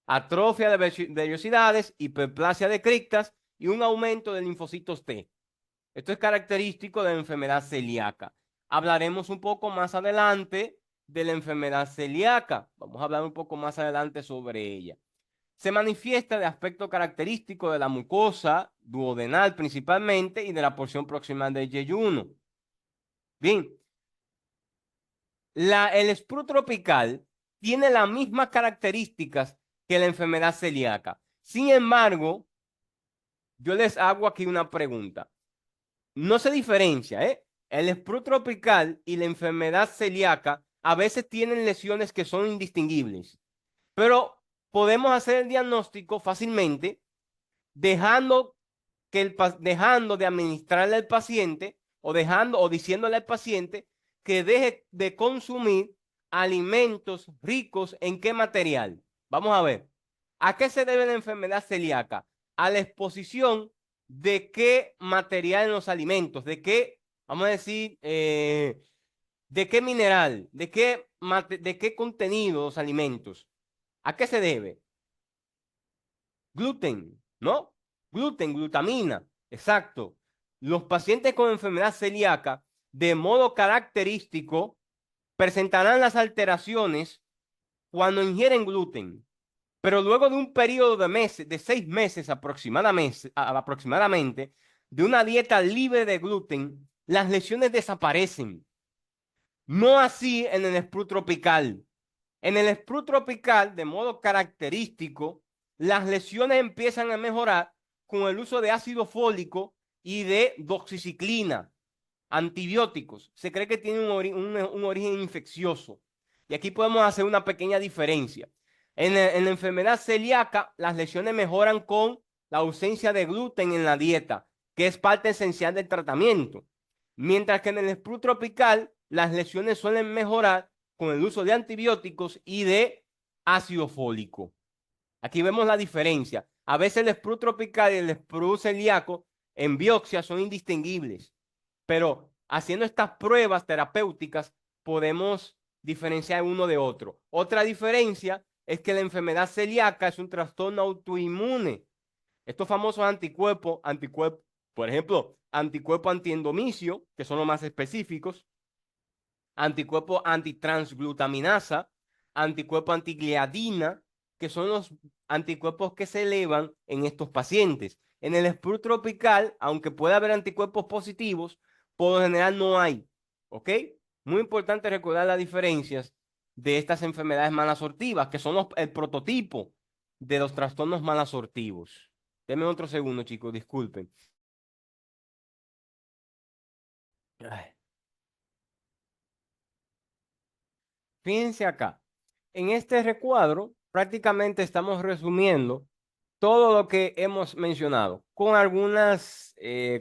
Atrofia de vellosidades, hiperplasia de criptas y un aumento de linfocitos T. Esto es característico de la enfermedad celíaca. Hablaremos un poco más adelante de la enfermedad celíaca. Vamos a hablar un poco más adelante sobre ella. Se manifiesta de aspecto característico de la mucosa duodenal principalmente y de la porción proximal del yeyuno. Bien, el sprue tropical tiene las mismas características que la enfermedad celíaca. Sin embargo, yo les hago aquí una pregunta. No se diferencia, ¿eh? El sprue tropical y la enfermedad celíaca a veces tienen lesiones que son indistinguibles, pero podemos hacer el diagnóstico fácilmente dejando dejando de administrarle al paciente o diciéndole al paciente que deje de consumir alimentos ricos en qué material. Vamos a ver. ¿A qué se debe la enfermedad celíaca? A la exposición de qué material en los alimentos, de qué, vamos a decir, de qué mineral, de qué contenido los alimentos. ¿A qué se debe? Gluten, ¿no? Gluten, glutamina, exacto. Los pacientes con enfermedad celíaca, de modo característico, presentarán las alteraciones cuando ingieren gluten, pero luego de un periodo de meses, de 6 meses aproximadamente, de una dieta libre de gluten, las lesiones desaparecen. No así en el sprue tropical. En el sprue tropical, de modo característico, las lesiones empiezan a mejorar con el uso de ácido fólico y de doxiciclina, antibióticos. Se cree que tiene un origen infeccioso. Y aquí podemos hacer una pequeña diferencia. En la enfermedad celíaca, las lesiones mejoran con la ausencia de gluten en la dieta, que es parte esencial del tratamiento. Mientras que en el sprue tropical las lesiones suelen mejorar con el uso de antibióticos y de ácido fólico. Aquí vemos la diferencia. A veces el sprue tropical y el sprue celíaco en biopsia son indistinguibles, pero haciendo estas pruebas terapéuticas podemos diferenciar uno de otro. Otra diferencia es que la enfermedad celíaca es un trastorno autoinmune. Estos famosos anticuerpos, por ejemplo, anticuerpos antiendomicio, que son los más específicos, anticuerpos antitransglutaminasa, anticuerpos antigliadina, que son los anticuerpos que se elevan en estos pacientes. En el sprue tropical, aunque pueda haber anticuerpos positivos, por lo general no hay. ¿Ok? Muy importante recordar las diferencias de estas enfermedades malasortivas, que son el prototipo de los trastornos malasortivos. Denme otro segundo, chicos, disculpen. Ay. Fíjense acá. En este recuadro prácticamente estamos resumiendo todo lo que hemos mencionado con algunas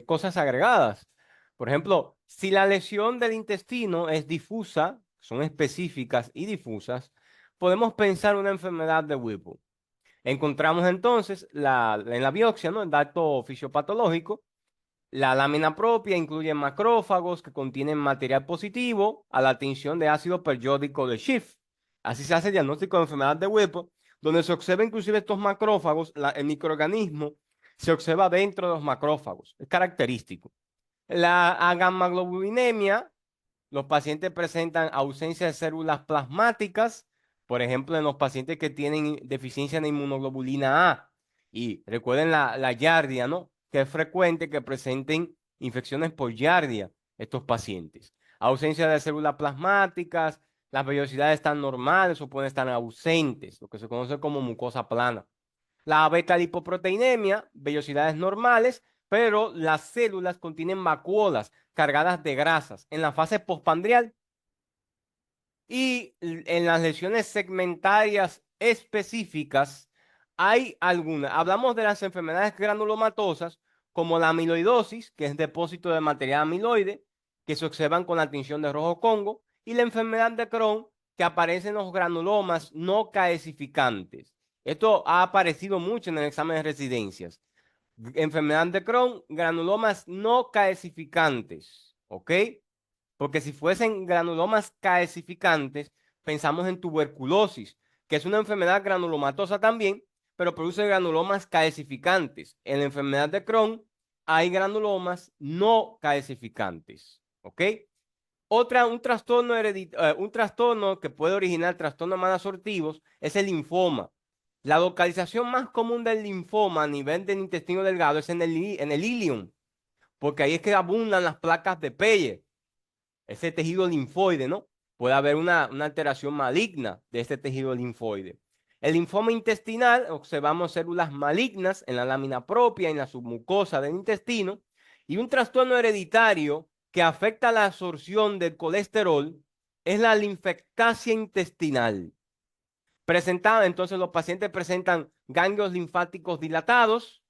cosas agregadas. Por ejemplo, si la lesión del intestino es difusa, son específicas y difusas, podemos pensar una enfermedad de Whipple. Encontramos entonces en la biopsia, ¿no? El dato fisiopatológico. La lámina propia incluye macrófagos que contienen material positivo a la tinción de ácido periódico de Schiff. Así se hace el diagnóstico de enfermedad de Whipple, donde se observa inclusive estos macrófagos, el microorganismo se observa dentro de los macrófagos. Es característico. La agamaglobulinemia, los pacientes presentan ausencia de células plasmáticas, por ejemplo, en los pacientes que tienen deficiencia de inmunoglobulina A. Y recuerden la yardia, ¿no? Que es frecuente que presenten infecciones por yardia estos pacientes. Ausencia de células plasmáticas, las vellosidades están normales o pueden estar ausentes, lo que se conoce como mucosa plana. La beta-lipoproteinemia, vellosidades normales, pero las células contienen vacuolas cargadas de grasas en la fase postpandrial y en las lesiones segmentarias específicas hay algunas. Hablamos de las enfermedades granulomatosas como la amiloidosis, que es depósito de material amiloide, que se observan con la tinción de rojo Congo, y la enfermedad de Crohn, que aparecen los granulomas no calcificantes. Esto ha aparecido mucho en el examen de residencias. Enfermedad de Crohn, granulomas no calcificantes, ¿ok? Porque si fuesen granulomas calcificantes, pensamos en tuberculosis, que es una enfermedad granulomatosa también, pero produce granulomas calcificantes. En la enfermedad de Crohn hay granulomas no calcificantes, ¿ok? Un trastorno que puede originar trastornos malasortivos es el linfoma. La localización más común del linfoma a nivel del intestino delgado es en el ilium, porque ahí es que abundan las placas de Peyer, ese tejido linfoide, ¿no? Puede haber una alteración maligna de este tejido linfoide. El linfoma intestinal, observamos células malignas en la lámina propia, en la submucosa del intestino, y un trastorno hereditario que afecta la absorción del colesterol es la linfectasia intestinal. Entonces los pacientes presentan ganglios linfáticos dilatados,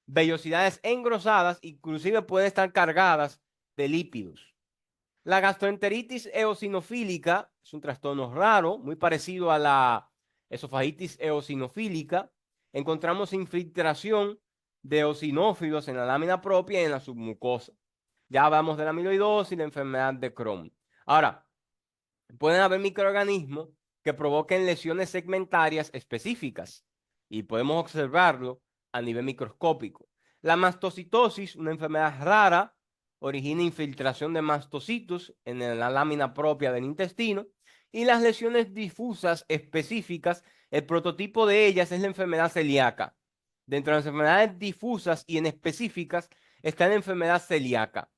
vellosidades engrosadas, inclusive pueden estar cargadas de lípidos. La gastroenteritis eosinofílica es un trastorno raro, muy parecido a la esofagitis eosinofílica. Encontramos infiltración de eosinófilos en la lámina propia y en la submucosa. Ya hablamos de la amiloidosis y la enfermedad de Crohn. Ahora, pueden haber microorganismos que provoquen lesiones segmentarias específicas y podemos observarlo a nivel microscópico. La mastocitosis, una enfermedad rara, origina infiltración de mastocitos en la lámina propia del intestino, y las lesiones difusas específicas, el prototipo de ellas es la enfermedad celíaca. Dentro de las enfermedades difusas y en específicas está la enfermedad celíaca.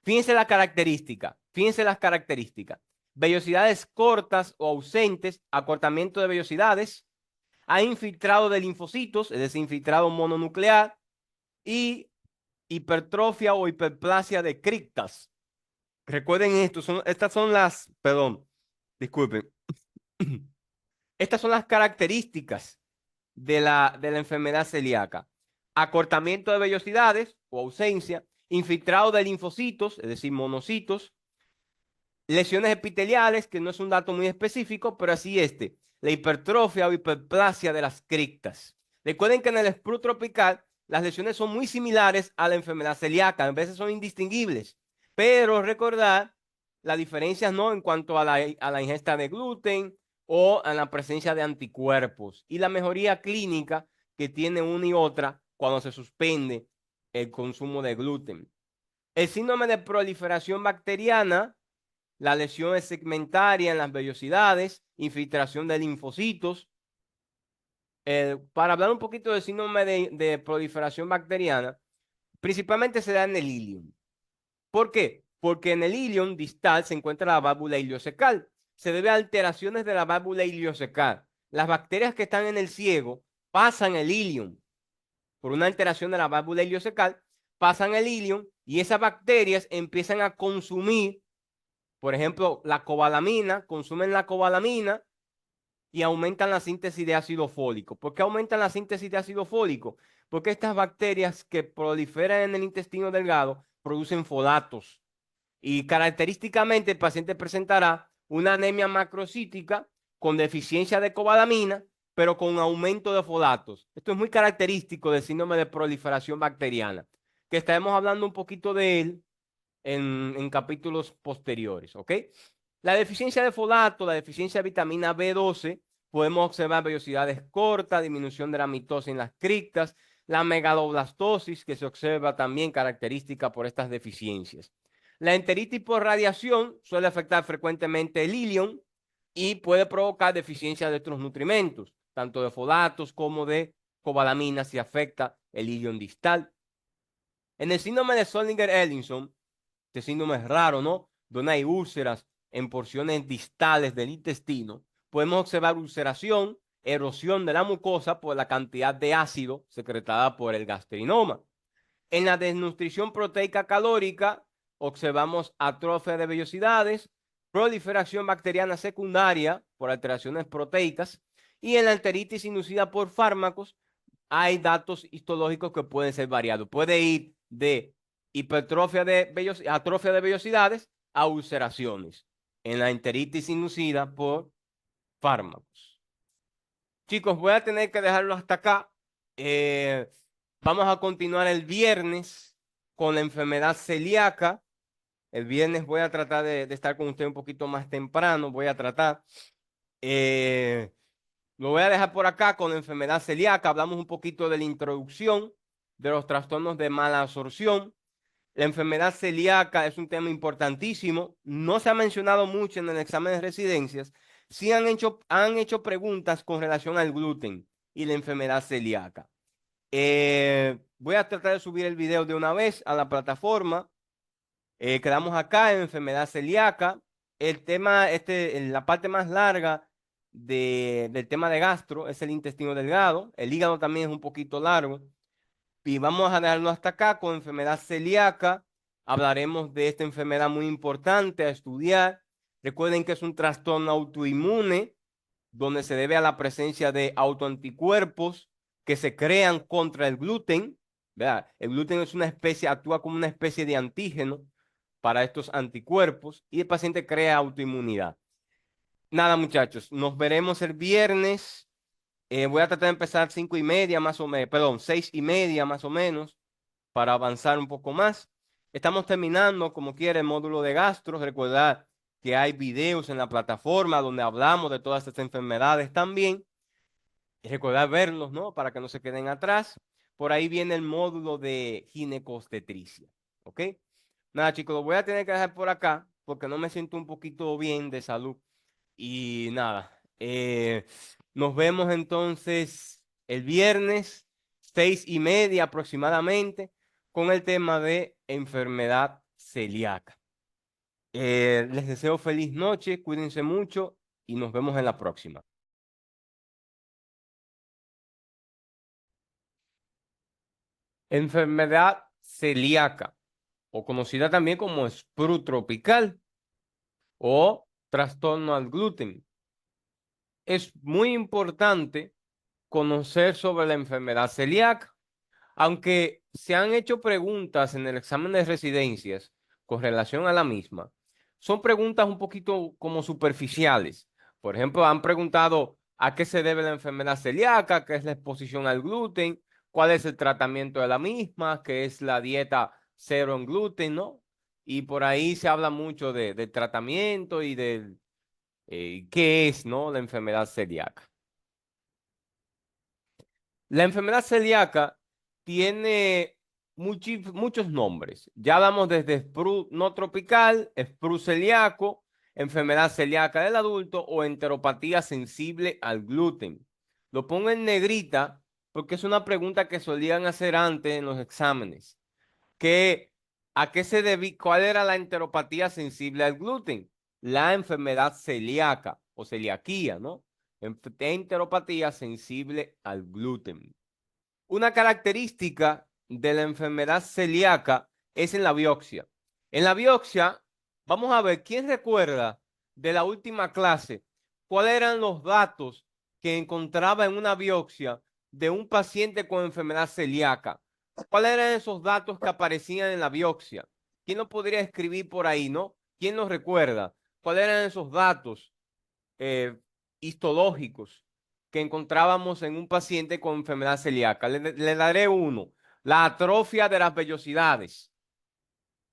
Fíjense las características. Vellosidades cortas o ausentes, acortamiento de vellosidades, hay infiltrado de linfocitos, es decir, infiltrado mononuclear, y hipertrofia o hiperplasia de criptas. Recuerden esto, estas son las, perdón, disculpen, estas son las características de la enfermedad celíaca. Acortamiento de vellosidades o ausencia, infiltrado de linfocitos, es decir, monocitos, lesiones epiteliales, que no es un dato muy específico, pero así la hipertrofia o hiperplasia de las criptas. Recuerden que en el sprue tropical las lesiones son muy similares a la enfermedad celíaca, a veces son indistinguibles, pero recordar las diferencias no en cuanto a la ingesta de gluten o a la presencia de anticuerpos y la mejoría clínica que tiene una y otra cuando se suspende el consumo de gluten. El síndrome de proliferación bacteriana, la lesión es segmentaria en las vellosidades, infiltración de linfocitos. Para hablar un poquito del síndrome de proliferación bacteriana, principalmente se da en el ilium. ¿Por qué? Porque en el ilium distal se encuentra la válvula iliocecal. Se debe a alteraciones de la válvula iliocecal. Las bacterias que están en el ciego pasan el ilium por una alteración de la válvula iliocecal, pasan el ilium y esas bacterias empiezan a consumir, por ejemplo, la cobalamina, consumen la cobalamina y aumentan la síntesis de ácido fólico. ¿Por qué aumentan la síntesis de ácido fólico? Porque estas bacterias que proliferan en el intestino delgado producen folatos y característicamente el paciente presentará una anemia macrocítica con deficiencia de cobalamina, pero con aumento de folatos. Esto es muy característico del síndrome de proliferación bacteriana, que estaremos hablando un poquito de él en capítulos posteriores, ¿ok? La deficiencia de folato, la deficiencia de vitamina B12, podemos observar vellosidades cortas, disminución de la mitosis en las criptas, la megaloblastosis, que se observa también característica por estas deficiencias. La enteritis por radiación suele afectar frecuentemente el ilion y puede provocar deficiencia de otros nutrimentos, tanto de folatos como de cobalamina, si afecta el ilion distal. En el síndrome de Zollinger-Ellison, este síndrome es raro, ¿no? Donde hay úlceras en porciones distales del intestino. Podemos observar ulceración, erosión de la mucosa por la cantidad de ácido secretada por el gastrinoma. En la desnutrición proteica calórica, observamos atrofia de vellosidades, proliferación bacteriana secundaria por alteraciones proteicas, y en la enteritis inducida por fármacos, hay datos histológicos que pueden ser variados. Puede ir de atrofia de vellosidades a ulceraciones en la enteritis inducida por fármacos. Chicos, voy a tener que dejarlo hasta acá. Vamos a continuar el viernes con la enfermedad celíaca. El viernes voy a tratar de estar con usted un poquito más temprano. Voy a tratar. Lo voy a dejar por acá con la enfermedad celíaca. Hablamos un poquito de la introducción, de los trastornos de mala absorción. La enfermedad celíaca es un tema importantísimo. No se ha mencionado mucho en el examen de residencias. Sí han hecho preguntas con relación al gluten y la enfermedad celíaca. Voy a tratar de subir el video de una vez a la plataforma. Quedamos acá en enfermedad celíaca. El tema, en la parte más larga del tema de gastro es el intestino delgado. El hígado también es un poquito largo. Y vamos a dejarlo hasta acá con enfermedad celíaca. Hablaremos de esta enfermedad muy importante a estudiar. Recuerden que es un trastorno autoinmune donde se debe a la presencia de autoanticuerpos que se crean contra el gluten. ¿Verdad? El gluten es una especie, actúa como una especie de antígeno para estos anticuerpos y el paciente crea autoinmunidad. Nada, muchachos, nos veremos el viernes. Voy a tratar de empezar 5:30 más o menos, perdón, 6:30 más o menos, para avanzar un poco más. Estamos terminando, como quiera, el módulo de gastro. Recordad que hay videos en la plataforma donde hablamos de todas estas enfermedades también. Y recordad verlos, ¿no? Para que no se queden atrás. Por ahí viene el módulo de ginecostetricia. ¿Ok? Nada, chicos, lo voy a tener que dejar por acá porque no me siento un poquito bien de salud. Y nada, nos vemos entonces el viernes, 6:30 aproximadamente, con el tema de enfermedad celíaca. Les deseo feliz noche, cuídense mucho y nos vemos en la próxima. Enfermedad celíaca, o conocida también como sprue tropical o trastorno al gluten. Es muy importante conocer sobre la enfermedad celíaca, aunque se han hecho preguntas en el examen de residencias con relación a la misma. Son preguntas un poquito como superficiales. Por ejemplo, han preguntado a qué se debe la enfermedad celíaca, qué es la exposición al gluten, cuál es el tratamiento de la misma, qué es la dieta cero en gluten, ¿no? Y por ahí se habla mucho de tratamiento y de qué es, ¿no? La enfermedad celíaca. La enfermedad celíaca tiene muchos nombres. Ya hablamos desde sprue no tropical, sprue celíaco, enfermedad celíaca del adulto o enteropatía sensible al gluten. Lo pongo en negrita porque es una pregunta que solían hacer antes en los exámenes. ¿Qué, a qué se debía? ¿Cuál era la enteropatía sensible al gluten? La enfermedad celíaca o celiaquía, ¿no? Enteropatía sensible al gluten. Una característica de la enfermedad celíaca es en la biopsia. En la biopsia, vamos a ver, ¿quién recuerda de la última clase cuáles eran los datos que encontraba en una biopsia de un paciente con enfermedad celíaca? ¿Cuáles eran esos datos que aparecían en la biopsia? ¿Quién lo podría escribir por ahí, no? ¿Quién los recuerda? ¿Cuáles eran esos datos eh, histológicos que encontrábamos en un paciente con enfermedad celíaca? Le daré uno: la atrofia de las vellosidades,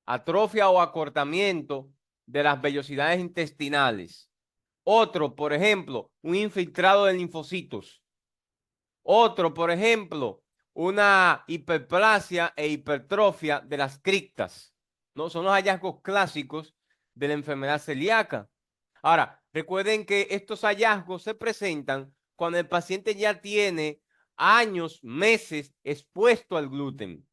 atrofia o acortamiento de las vellosidades intestinales. Otro, por ejemplo, un infiltrado de linfocitos. Otro, por ejemplo, una hiperplasia e hipertrofia de las criptas. ¿No? Son los hallazgos clásicos de la enfermedad celíaca. Ahora, recuerden que estos hallazgos se presentan cuando el paciente ya tiene años, meses expuesto al gluten.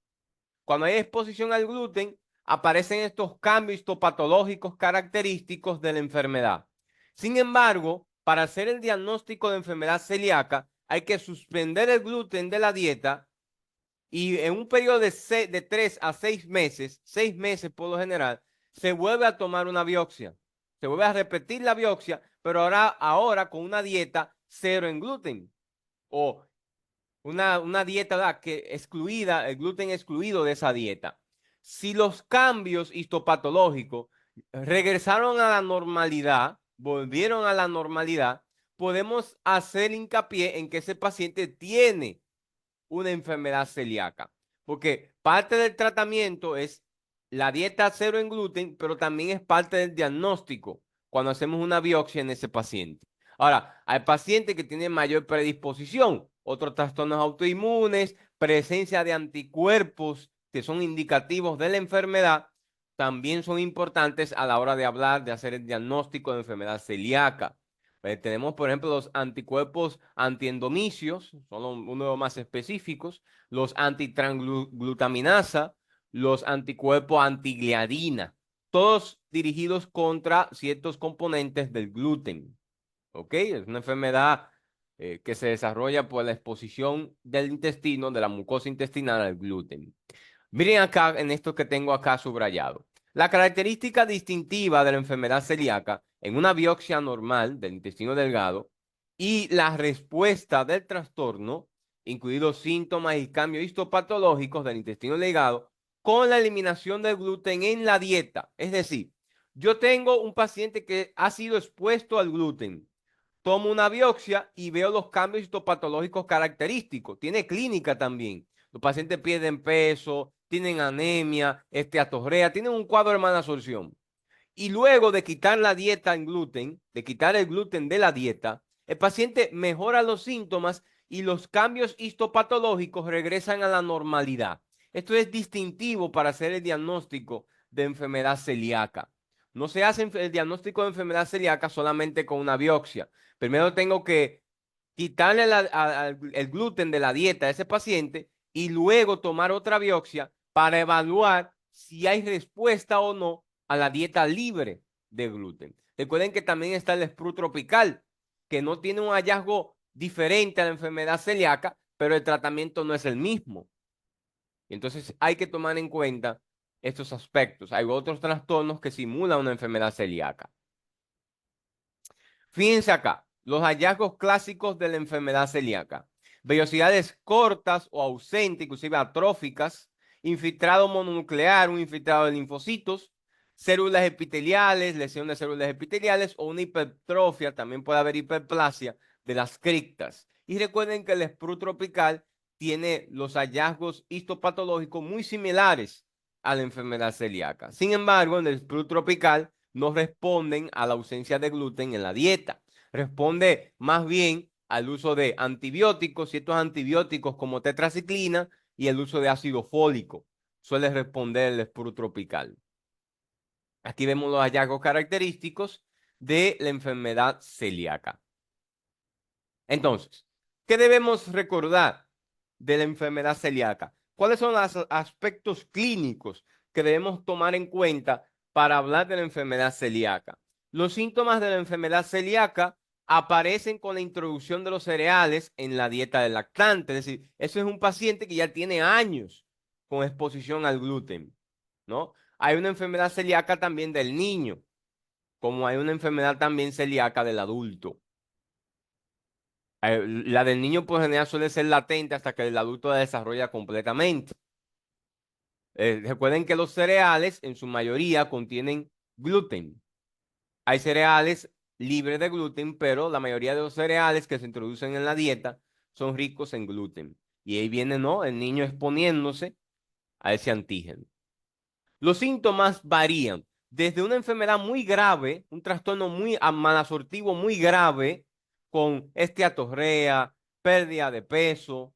Cuando hay exposición al gluten, aparecen estos cambios histopatológicos característicos de la enfermedad. Sin embargo, para hacer el diagnóstico de enfermedad celíaca, hay que suspender el gluten de la dieta y en un periodo de 3 a 6 meses, 6 meses por lo general, se vuelve a tomar una biopsia. Se vuelve a repetir la biopsia, pero ahora con una dieta cero en gluten o una dieta, ¿verdad?, que excluida, el gluten excluido de esa dieta. Si los cambios histopatológicos regresaron a la normalidad, volvieron a la normalidad, podemos hacer hincapié en que ese paciente tiene una enfermedad celíaca. Porque parte del tratamiento es la dieta cero en gluten, pero también es parte del diagnóstico cuando hacemos una biopsia en ese paciente. Ahora, hay pacientes que tienen mayor predisposición, otros trastornos autoinmunes, presencia de anticuerpos que son indicativos de la enfermedad, también son importantes a la hora de hablar, de hacer el diagnóstico de enfermedad celíaca. Tenemos, por ejemplo, los anticuerpos antiendomicios, son uno de los más específicos, los antitransglutaminasa, los anticuerpos antigliadina, todos dirigidos contra ciertos componentes del gluten. ¿Ok? Es una enfermedad que se desarrolla por la exposición del intestino, de la mucosa intestinal al gluten. Miren acá en esto que tengo acá subrayado. La característica distintiva de la enfermedad celíaca en una biopsia normal del intestino delgado y la respuesta del trastorno, incluidos síntomas y cambios histopatológicos del intestino delgado, con la eliminación del gluten en la dieta. Es decir, yo tengo un paciente que ha sido expuesto al gluten. Tomo una biopsia y veo los cambios histopatológicos característicos. Tiene clínica también. Los pacientes pierden peso, tienen anemia, esteatorrea, tienen un cuadro de malabsorción. Y luego de quitar la dieta en gluten, de quitar el gluten de la dieta, el paciente mejora los síntomas y los cambios histopatológicos regresan a la normalidad. Esto es distintivo para hacer el diagnóstico de enfermedad celíaca. No se hace el diagnóstico de enfermedad celíaca solamente con una biopsia. Primero tengo que quitarle el gluten de la dieta a ese paciente y luego tomar otra biopsia para evaluar si hay respuesta o no a la dieta libre de gluten. Recuerden que también está el sprue tropical, que no tiene un hallazgo diferente a la enfermedad celíaca, pero el tratamiento no es el mismo. Entonces hay que tomar en cuenta estos aspectos. Hay otros trastornos que simulan una enfermedad celíaca. Fíjense acá, los hallazgos clásicos de la enfermedad celíaca. Vellosidades cortas o ausentes, inclusive atróficas, infiltrado mononuclear, un infiltrado de linfocitos, células epiteliales, lesión de células epiteliales o una hipertrofia, también puede haber hiperplasia de las criptas. Y recuerden que el sprue tropical tiene los hallazgos histopatológicos muy similares a la enfermedad celíaca. Sin embargo, en el sprue tropical no responden a la ausencia de gluten en la dieta. Responde más bien al uso de antibióticos, ciertos antibióticos como tetraciclina y el uso de ácido fólico. Suele responder el sprue tropical. Aquí vemos los hallazgos característicos de la enfermedad celíaca. Entonces, ¿qué debemos recordar de la enfermedad celíaca? ¿Cuáles son los aspectos clínicos que debemos tomar en cuenta para hablar de la enfermedad celíaca? Los síntomas de la enfermedad celíaca aparecen con la introducción de los cereales en la dieta del lactante. Es decir, eso es un paciente que ya tiene años con exposición al gluten, ¿no? Hay una enfermedad celíaca también del niño, como hay una enfermedad también celíaca del adulto. La del niño por general suele ser latente hasta que el adulto la desarrolla completamente. Recuerden que los cereales en su mayoría contienen gluten. Hay cereales libres de gluten, pero la mayoría de los cereales que se introducen en la dieta son ricos en gluten. Y ahí viene, ¿no? El niño exponiéndose a ese antígeno. Los síntomas varían desde una enfermedad muy grave, un trastorno muy malasortivo muy grave, con esteatorrea, pérdida de peso,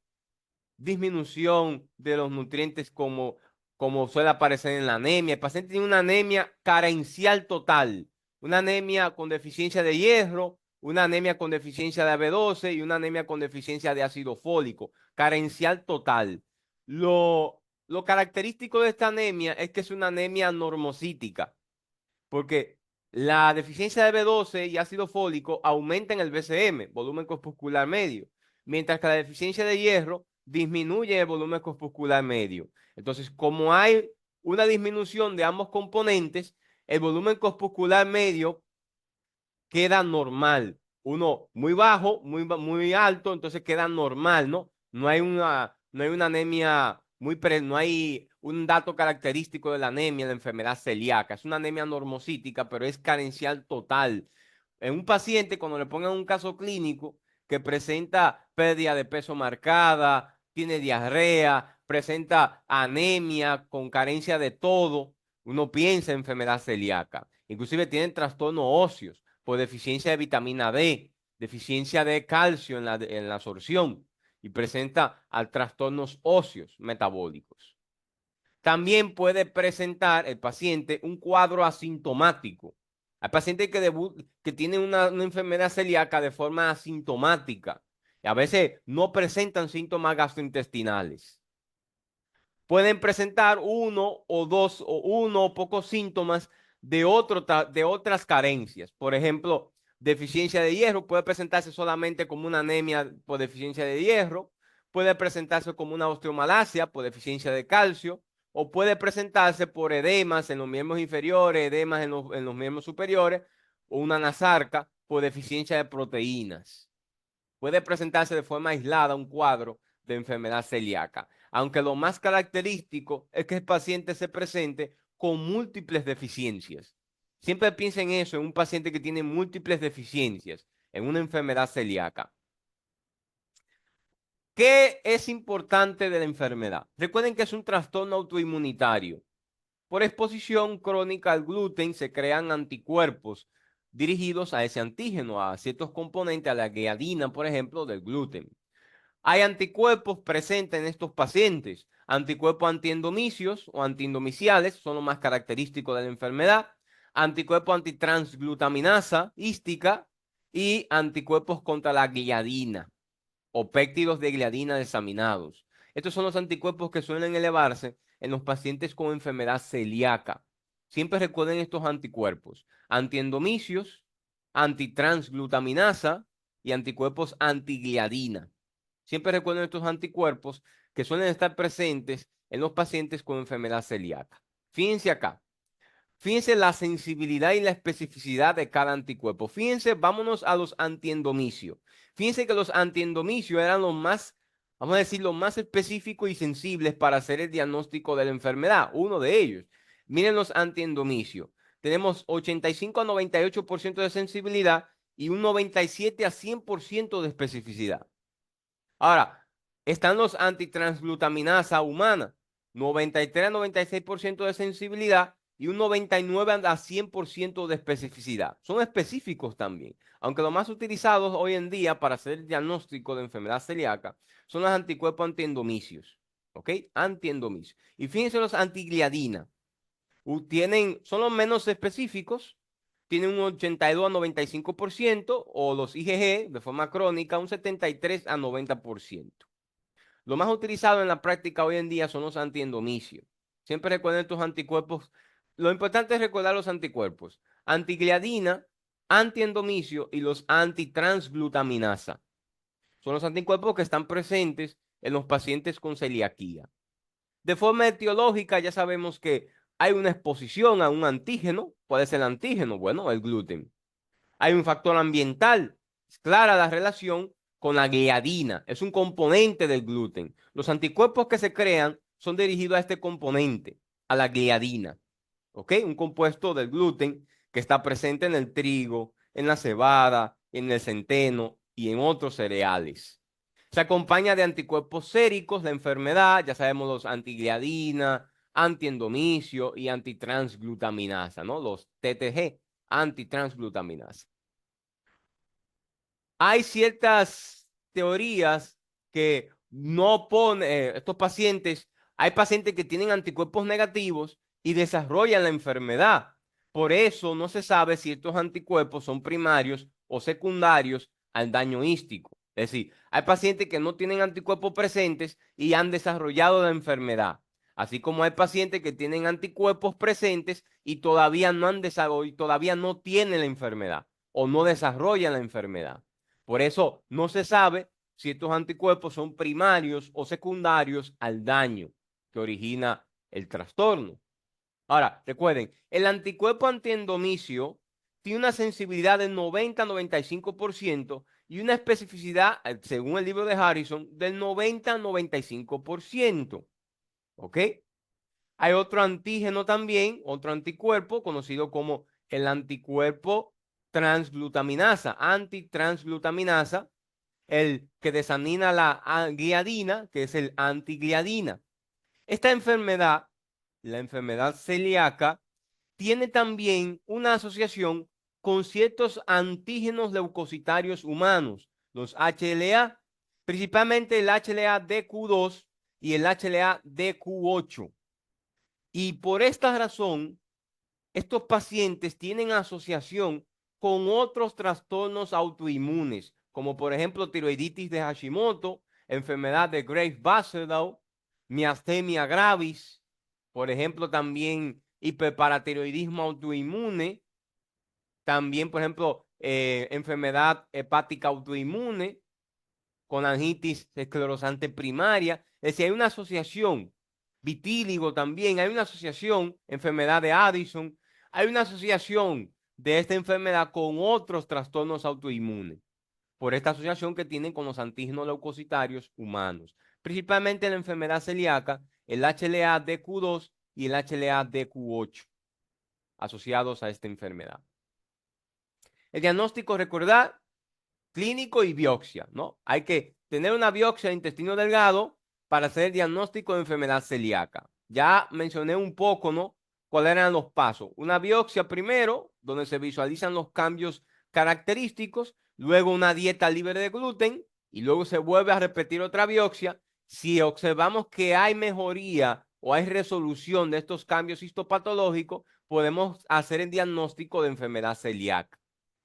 disminución de los nutrientes como suele aparecer en la anemia. El paciente tiene una anemia carencial total, una anemia con deficiencia de hierro, una anemia con deficiencia de AB12 y una anemia con deficiencia de ácido fólico, carencial total. Lo característico de esta anemia es que es una anemia normocítica, porque la deficiencia de B12 y ácido fólico aumenta en el BCM, volumen corpuscular medio, mientras que la deficiencia de hierro disminuye el volumen corpuscular medio. Entonces, como hay una disminución de ambos componentes, el volumen corpuscular medio queda normal. Uno muy bajo, muy alto, entonces queda normal, ¿no? No hay una anemia no hay un dato característico de la anemia, la enfermedad celíaca. Es una anemia normocítica, pero es carencial total. En un paciente, cuando le pongan un caso clínico que presenta pérdida de peso marcada, tiene diarrea, presenta anemia con carencia de todo, uno piensa en enfermedad celíaca. Inclusive tienen trastornos óseos por deficiencia de vitamina D, deficiencia de calcio en la absorción y presenta a trastornos óseos metabólicos. También puede presentar el paciente un cuadro asintomático. Hay pacientes que tienen una enfermedad celíaca de forma asintomática y a veces no presentan síntomas gastrointestinales. Pueden presentar uno o dos o uno o pocos síntomas de otras carencias. Por ejemplo, deficiencia de hierro puede presentarse solamente como una anemia por deficiencia de hierro, puede presentarse como una osteomalacia por deficiencia de calcio, o puede presentarse por edemas en los miembros inferiores, edemas en los miembros superiores, o una nasarca por deficiencia de proteínas. Puede presentarse de forma aislada un cuadro de enfermedad celíaca, aunque lo más característico es que el paciente se presente con múltiples deficiencias. Siempre piensa en eso, en un paciente que tiene múltiples deficiencias, en una enfermedad celíaca. ¿Qué es importante de la enfermedad? Recuerden que es un trastorno autoinmunitario. Por exposición crónica al gluten se crean anticuerpos dirigidos a ese antígeno, a ciertos componentes, a la gliadina, por ejemplo, del gluten. Hay anticuerpos presentes en estos pacientes. Anticuerpos antiendomicios o antiendomiciales son los más característicos de la enfermedad. Anticuerpos antitransglutaminasa hística y anticuerpos contra la gliadina o péptidos de gliadina desaminados. Estos son los anticuerpos que suelen elevarse en los pacientes con enfermedad celíaca. Siempre recuerden estos anticuerpos: antiendomicios, antitransglutaminasa y anticuerpos antigliadina. Siempre recuerden estos anticuerpos que suelen estar presentes en los pacientes con enfermedad celíaca. Fíjense acá. Fíjense la sensibilidad y la especificidad de cada anticuerpo. Fíjense, vámonos a los antiendomicios. Fíjense que los antiendomicios eran los más vamos a decir, los más específicos y sensibles para hacer el diagnóstico de la enfermedad. Uno de ellos, miren los antiendomicios. Tenemos 85 a 98% de sensibilidad y un 97 a 100% de especificidad. Ahora, están los antitransglutaminasa humana, 93 a 96% de sensibilidad y un 99 a 100% de especificidad. Son específicos también, aunque los más utilizados hoy en día para hacer el diagnóstico de enfermedad celíaca son los anticuerpos antiendomicios, ¿ok? Antiendomicios. Y fíjense los antigliadina, son los menos específicos, tienen un 82 a 95%, o los IgG de forma crónica un 73 a 90%. Lo más utilizado en la práctica hoy en día son los antiendomicios. Siempre recuerden estos anticuerpos. Lo importante es recordar los anticuerpos: antigliadina, antiendomicio y los antitransglutaminasa. Son los anticuerpos que están presentes en los pacientes con celiaquía. De forma etiológica, ya sabemos que hay una exposición a un antígeno. ¿Cuál es el antígeno? Bueno, el gluten. Hay un factor ambiental. Es clara la relación con la gliadina. Es un componente del gluten. Los anticuerpos que se crean son dirigidos a este componente, a la gliadina. ¿Ok? Un compuesto del gluten que está presente en el trigo, en la cebada, en el centeno y en otros cereales. Se acompaña de anticuerpos séricos, la enfermedad, ya sabemos los antigliadina, antiendomicio y antitransglutaminasa, ¿no? Los TTG, antitransglutaminasa. Hay ciertas teorías que no ponen estos pacientes. Hay pacientes que tienen anticuerpos negativos y desarrollan la enfermedad. Por eso no se sabe si estos anticuerpos son primarios o secundarios al daño hístico. Es decir, hay pacientes que no tienen anticuerpos presentes y han desarrollado la enfermedad. Así como hay pacientes que tienen anticuerpos presentes y todavía no han desarrollado, todavía no tienen la enfermedad o no desarrollan la enfermedad. Por eso no se sabe si estos anticuerpos son primarios o secundarios al daño que origina el trastorno. Ahora, recuerden, el anticuerpo antiendomicio tiene una sensibilidad del 90 a 95% y una especificidad, según el libro de Harrison, del 90 a 95%. ¿Ok? Hay otro antígeno también, otro anticuerpo conocido como el anticuerpo transglutaminasa, antitransglutaminasa, el que desamina la gliadina, que es el antigliadina. Esta enfermedad, la enfermedad celíaca, tiene también una asociación con ciertos antígenos leucocitarios humanos, los HLA, principalmente el HLA-DQ2 y el HLA-DQ8. Y por esta razón, estos pacientes tienen asociación con otros trastornos autoinmunes, como por ejemplo tiroiditis de Hashimoto, enfermedad de Graves-Basedow, miastenia gravis, por ejemplo también hiperparatiroidismo autoinmune, también por ejemplo enfermedad hepática autoinmune con angitis esclerosante primaria. Es decir, hay una asociación, vitíligo también, hay una asociación, enfermedad de Addison, hay una asociación de esta enfermedad con otros trastornos autoinmunes, por esta asociación que tienen con los antígenos leucocitarios humanos, principalmente la enfermedad celíaca, el HLA-DQ2 y el HLA-DQ8, asociados a esta enfermedad. El diagnóstico, recordar, clínico y biopsia, ¿no? Hay que tener una biopsia de intestino delgado para hacer el diagnóstico de enfermedad celíaca. Ya mencioné un poco, ¿no? ¿Cuáles eran los pasos? Una biopsia primero, donde se visualizan los cambios característicos, luego una dieta libre de gluten y luego se vuelve a repetir otra biopsia. Si observamos que hay mejoría o hay resolución de estos cambios histopatológicos, podemos hacer el diagnóstico de enfermedad celíaca.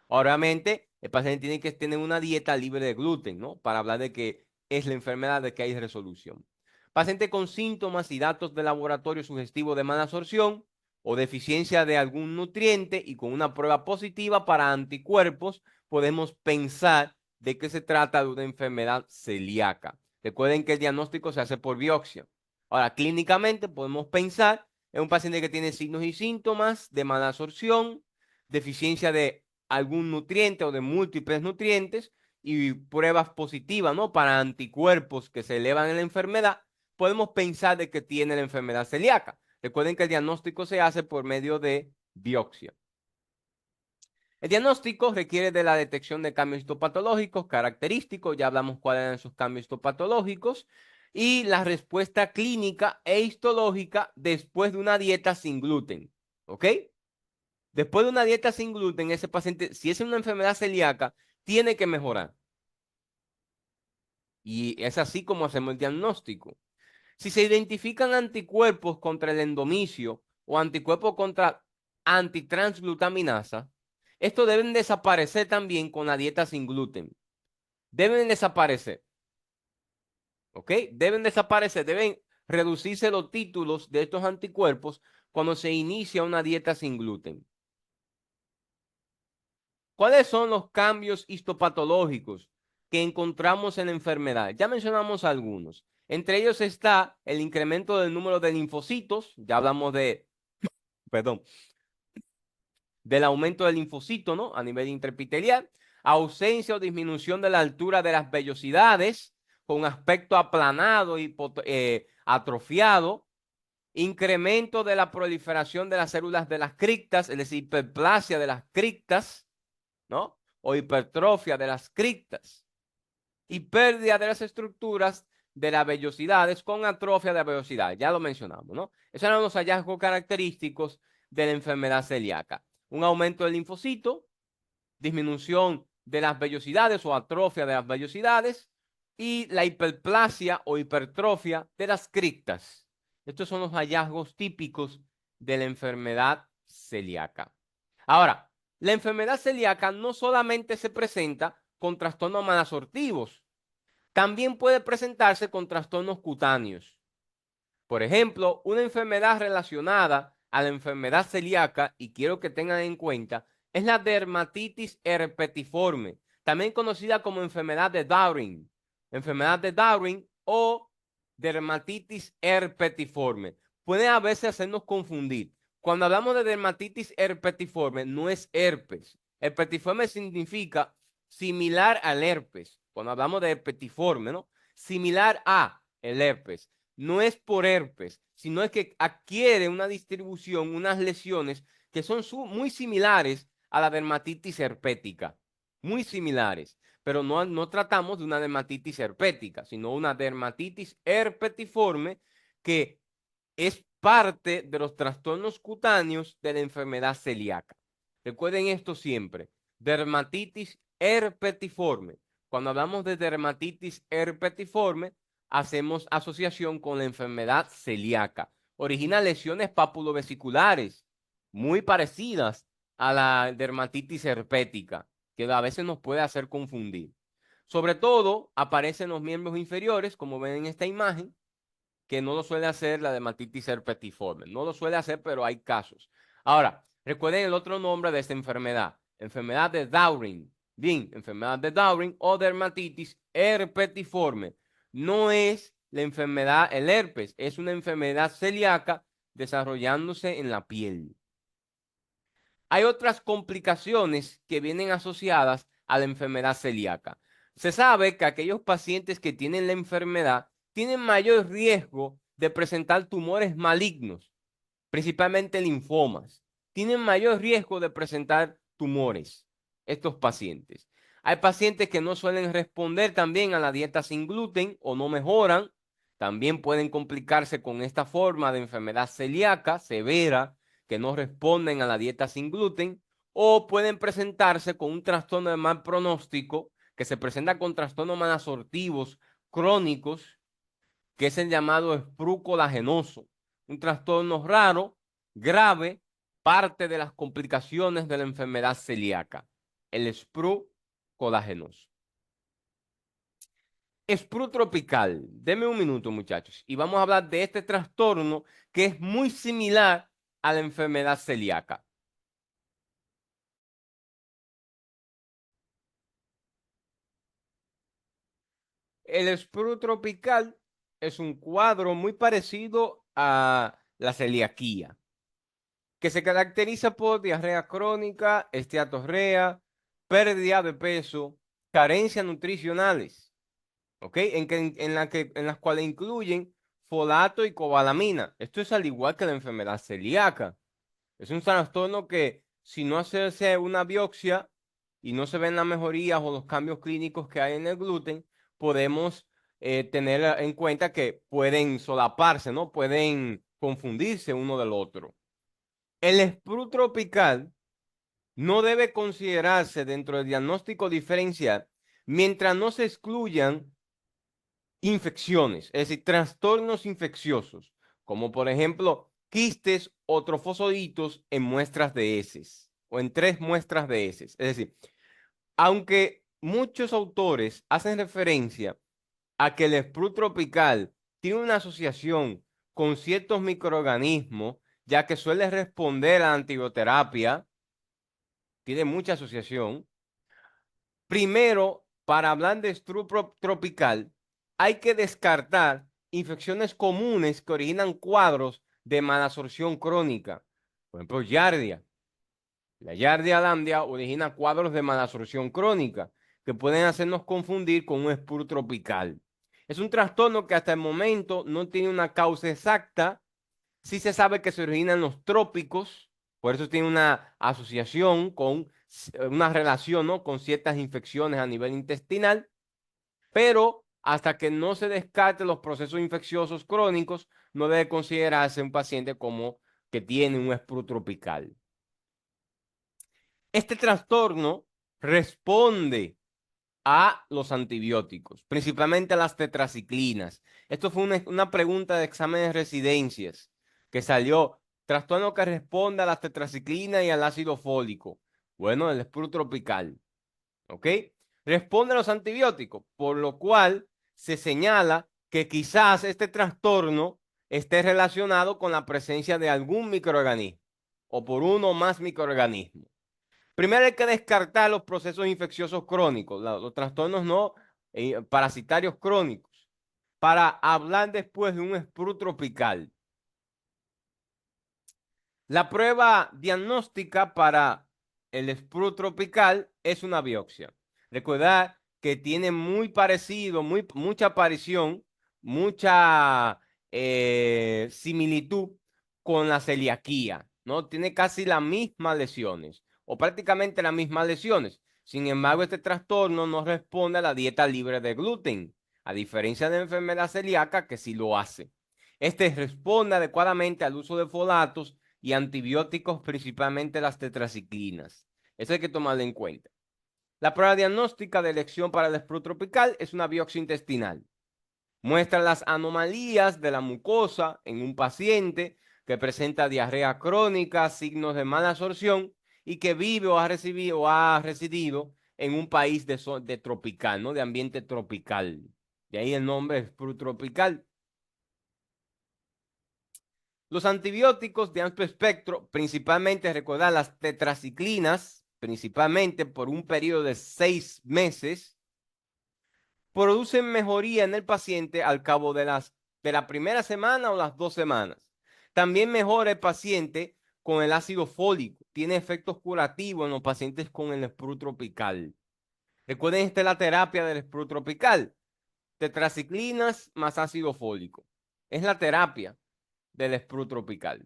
Obviamente, el paciente tiene que tener una dieta libre de gluten, ¿no? Para hablar de que es la enfermedad, de que hay resolución. Paciente con síntomas y datos de laboratorio sugestivos de mala absorción o deficiencia de algún nutriente y con una prueba positiva para anticuerpos, podemos pensar de que se trata de una enfermedad celíaca. Recuerden que el diagnóstico se hace por biopsia. Ahora, clínicamente podemos pensar en un paciente que tiene signos y síntomas de mala absorción, deficiencia de algún nutriente o de múltiples nutrientes y pruebas positivas, ¿no? Para anticuerpos que se elevan en la enfermedad, podemos pensar de que tiene la enfermedad celíaca. Recuerden que el diagnóstico se hace por medio de biopsia. El diagnóstico requiere de la detección de cambios histopatológicos característicos, ya hablamos cuáles eran esos cambios histopatológicos, y la respuesta clínica e histológica después de una dieta sin gluten, ¿ok? Después de una dieta sin gluten, ese paciente, si es una enfermedad celíaca, tiene que mejorar. Y es así como hacemos el diagnóstico. Si se identifican anticuerpos contra el endomicio o anticuerpos contra antitransglutaminasa, estos deben desaparecer también con la dieta sin gluten. Deben desaparecer, ¿ok? Deben desaparecer, deben reducirse los títulos de estos anticuerpos cuando se inicia una dieta sin gluten. ¿Cuáles son los cambios histopatológicos que encontramos en la enfermedad? Ya mencionamos algunos. Entre ellos está el incremento del número de linfocitos, ya hablamos perdón, del aumento del linfocito, ¿no? A nivel intraepitelial, ausencia o disminución de la altura de las vellosidades, con aspecto aplanado y atrofiado, incremento de la proliferación de las células de las criptas, es decir, hiperplasia de las criptas, ¿no? O hipertrofia de las criptas y pérdida de las estructuras de las vellosidades con atrofia de la vellosidad. Ya lo mencionamos, ¿no? Esos eran los hallazgos característicos de la enfermedad celíaca. Un aumento del linfocito, disminución de las vellosidades o atrofia de las vellosidades y la hiperplasia o hipertrofia de las criptas. Estos son los hallazgos típicos de la enfermedad celíaca. Ahora, la enfermedad celíaca no solamente se presenta con trastornos malasortivos, también puede presentarse con trastornos cutáneos. Por ejemplo, una enfermedad relacionada a la enfermedad celíaca, y quiero que tengan en cuenta, es la dermatitis herpetiforme, también conocida como enfermedad de Darwin. Enfermedad de Darwin o dermatitis herpetiforme. Puede a veces hacernos confundir. Cuando hablamos de dermatitis herpetiforme, no es herpes. Herpetiforme significa similar al herpes. Cuando hablamos de herpetiforme, ¿no? Similar a el herpes. No es por herpes, sino es que adquiere una distribución, unas lesiones que son muy similares a la dermatitis herpética. Muy similares. Pero no tratamos de una dermatitis herpética, sino una dermatitis herpetiforme que es parte de los trastornos cutáneos de la enfermedad celíaca. Recuerden esto siempre. Dermatitis herpetiforme. Cuando hablamos de dermatitis herpetiforme, hacemos asociación con la enfermedad celíaca. Origina lesiones papulovesiculares muy parecidas a la dermatitis herpética, que a veces nos puede hacer confundir. Sobre todo, aparecen los miembros inferiores, como ven en esta imagen, que no lo suele hacer la dermatitis herpetiforme. No lo suele hacer, pero hay casos. Ahora, recuerden el otro nombre de esta enfermedad. Enfermedad de Darwin. Bien, enfermedad de Darwin o dermatitis herpetiforme. No es la enfermedad, el herpes, es una enfermedad celíaca desarrollándose en la piel. Hay otras complicaciones que vienen asociadas a la enfermedad celíaca. Se sabe que aquellos pacientes que tienen la enfermedad tienen mayor riesgo de presentar tumores malignos, principalmente linfomas. Tienen mayor riesgo de presentar tumores estos pacientes. Hay pacientes que no suelen responder también a la dieta sin gluten o no mejoran. También pueden complicarse con esta forma de enfermedad celíaca severa que no responden a la dieta sin gluten o pueden presentarse con un trastorno de mal pronóstico que se presenta con trastornos malasortivos crónicos, que es el llamado sprue colagenoso, un trastorno raro, grave, parte de las complicaciones de la enfermedad celíaca, el sprue colagenoso. Sprue tropical, deme un minuto muchachos, y vamos a hablar de este trastorno que es muy similar a la enfermedad celíaca. El sprue tropical es un cuadro muy parecido a la celiaquía, que se caracteriza por diarrea crónica, esteatorrea, pérdida de peso, carencias nutricionales, ¿ok? En las cuales incluyen folato y cobalamina. Esto es al igual que la enfermedad celíaca. Es un trastorno que si no hacerse una biopsia y no se ven las mejorías o los cambios clínicos que hay en el gluten, podemos tener en cuenta que pueden solaparse, ¿no? Pueden confundirse uno del otro. El sprue tropical no debe considerarse dentro del diagnóstico diferencial mientras no se excluyan infecciones, es decir, trastornos infecciosos, como por ejemplo quistes o trofosoditos en muestras de heces o en 3 muestras de heces. Es decir, aunque muchos autores hacen referencia a que el sprue tropical tiene una asociación con ciertos microorganismos, ya que suele responder a la antibioterapia, tiene mucha asociación. Primero, para hablar de tropical, hay que descartar infecciones comunes que originan cuadros de malabsorción crónica. Por ejemplo, Yardia. La Yardia lambda origina cuadros de malabsorción crónica que pueden hacernos confundir con un spur tropical. Es un trastorno que hasta el momento no tiene una causa exacta. Sí se sabe que se origina en los trópicos, por eso tiene una asociación con una relación, ¿no? Con ciertas infecciones a nivel intestinal, pero hasta que no se descarte los procesos infecciosos crónicos, no debe considerarse un paciente como que tiene un sprue tropical. Este trastorno responde a los antibióticos, principalmente a las tetraciclinas. Esto fue una pregunta de examen de residencias que salió. Trastorno que responde a las tetraciclinas y al ácido fólico. Bueno, el sprue tropical. ¿Ok? Responde a los antibióticos, por lo cual se señala que quizás este trastorno esté relacionado con la presencia de algún microorganismo o por uno o más microorganismos. Primero hay que descartar los procesos infecciosos crónicos, los trastornos no parasitarios crónicos, para hablar después de un sprue tropical. La prueba diagnóstica para el sprue tropical es una biopsia. Recordad que tiene muy parecido, mucha aparición, mucha similitud con la celiaquía, ¿no? Tiene casi las mismas lesiones o prácticamente las mismas lesiones. Sin embargo, este trastorno no responde a la dieta libre de gluten, a diferencia de la enfermedad celíaca que sí lo hace. Este responde adecuadamente al uso de folatos y antibióticos, principalmente las tetraciclinas. Eso hay que tomarlo en cuenta. La prueba diagnóstica de elección para el sprue tropical es una biopsia intestinal. Muestra las anomalías de la mucosa en un paciente que presenta diarrea crónica, signos de mala absorción y que vive o ha residido en un país de tropical, ¿no? De ambiente tropical. De ahí el nombre sprue tropical. Los antibióticos de amplio espectro, principalmente recordar las tetraciclinas, principalmente por un periodo de 6 meses, producen mejoría en el paciente al cabo de la primera semana o las 2 semanas. También mejora el paciente con el ácido fólico. Tiene efectos curativos en los pacientes con el sprue tropical. Recuerden, esta es la terapia del sprue tropical. Tetraciclinas más ácido fólico. Es la terapia del sprue tropical.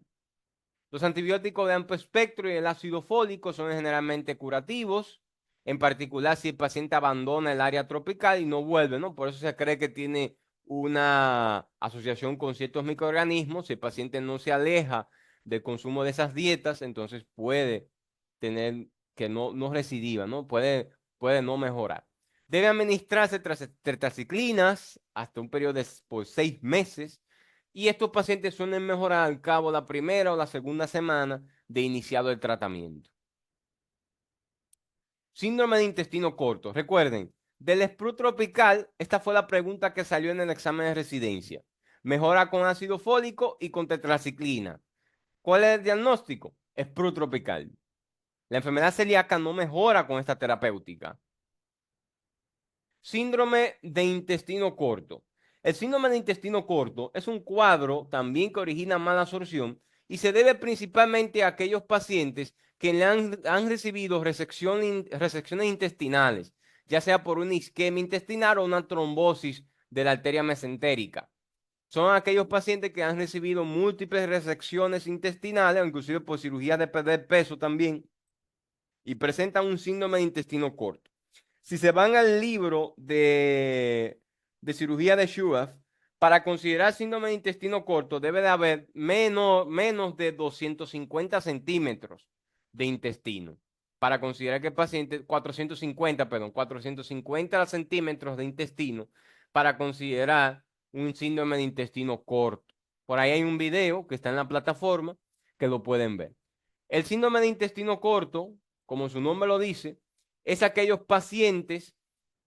Los antibióticos de amplio espectro y el ácido fólico son generalmente curativos, en particular si el paciente abandona el área tropical y no vuelve, ¿no? Por eso se cree que tiene una asociación con ciertos microorganismos. Si el paciente no se aleja del consumo de esas dietas, entonces puede tener que no recidiva, ¿no? Puede no mejorar. Debe administrarse tetraciclinas hasta un periodo de por 6 meses y estos pacientes suelen mejorar al cabo de la primera o la segunda semana de iniciado el tratamiento. Síndrome de intestino corto. Recuerden, del sprue tropical, esta fue la pregunta que salió en el examen de residencia. Mejora con ácido fólico y con tetraciclina. ¿Cuál es el diagnóstico? Sprue tropical. La enfermedad celíaca no mejora con esta terapéutica. Síndrome de intestino corto. El síndrome de intestino corto es un cuadro también que origina mala absorción y se debe principalmente a aquellos pacientes que han recibido resecciones intestinales, ya sea por una isquemia intestinal o una trombosis de la arteria mesentérica. Son aquellos pacientes que han recibido múltiples resecciones intestinales, inclusive por cirugía de perder peso también, y presentan un síndrome de intestino corto. Si se van al libro de cirugía de Schuaf, para considerar síndrome de intestino corto debe de haber menos de 250 centímetros de intestino. Para considerar que el paciente, 450, perdón, 450 centímetros de intestino para considerar un síndrome de intestino corto. Por ahí hay un video que está en la plataforma que lo pueden ver. El síndrome de intestino corto, como su nombre lo dice, es aquellos pacientes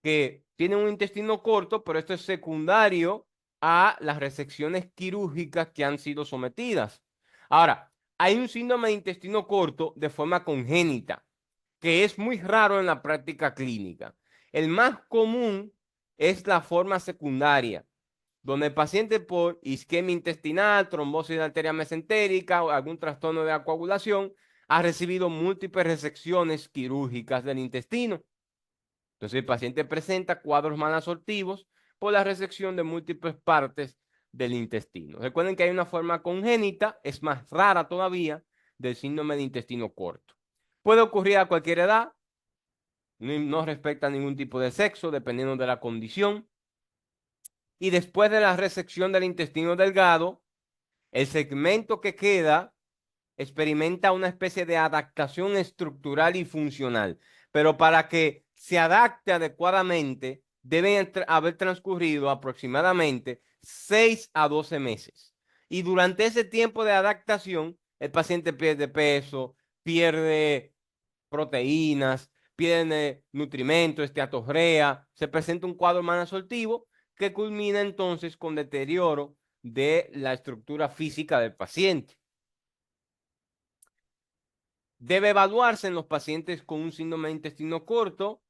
que tienen un intestino corto, pero esto es secundario a las resecciones quirúrgicas que han sido sometidas. Ahora, hay un síndrome de intestino corto de forma congénita, que es muy raro en la práctica clínica. El más común es la forma secundaria, donde el paciente por isquemia intestinal, trombosis de arteria mesentérica o algún trastorno de la coagulación ha recibido múltiples resecciones quirúrgicas del intestino. Entonces el paciente presenta cuadros malabsortivos por la resección de múltiples partes del intestino. Recuerden que hay una forma congénita, es más rara todavía, del síndrome de intestino corto. Puede ocurrir a cualquier edad, no respecta ningún tipo de sexo, dependiendo de la condición. Y después de la resección del intestino delgado, el segmento que queda experimenta una especie de adaptación estructural y funcional, pero para que se adapte adecuadamente deben haber transcurrido aproximadamente 6 a 12 meses. Y durante ese tiempo de adaptación, el paciente pierde peso, pierde proteínas, pierde nutrimentos, esteatogrea, se presenta un cuadro malabsortivo que culmina entonces con deterioro de la estructura física del paciente. Debe evaluarse en los pacientes con un síndrome de intestino corto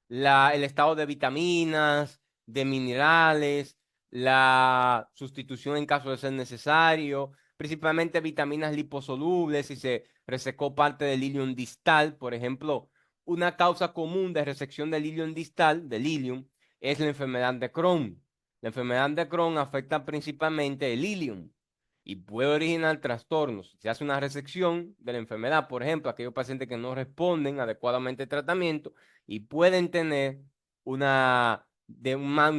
el estado de vitaminas, de minerales, la sustitución en caso de ser necesario, principalmente vitaminas liposolubles, si se resecó parte del ilium distal, por ejemplo, una causa común de resección del ilium distal, del ilium, es la enfermedad de Crohn. La enfermedad de Crohn afecta principalmente el ilium y puede originar trastornos. Si se hace una resección de la enfermedad, por ejemplo, aquellos pacientes que no responden adecuadamente al tratamiento y pueden tener un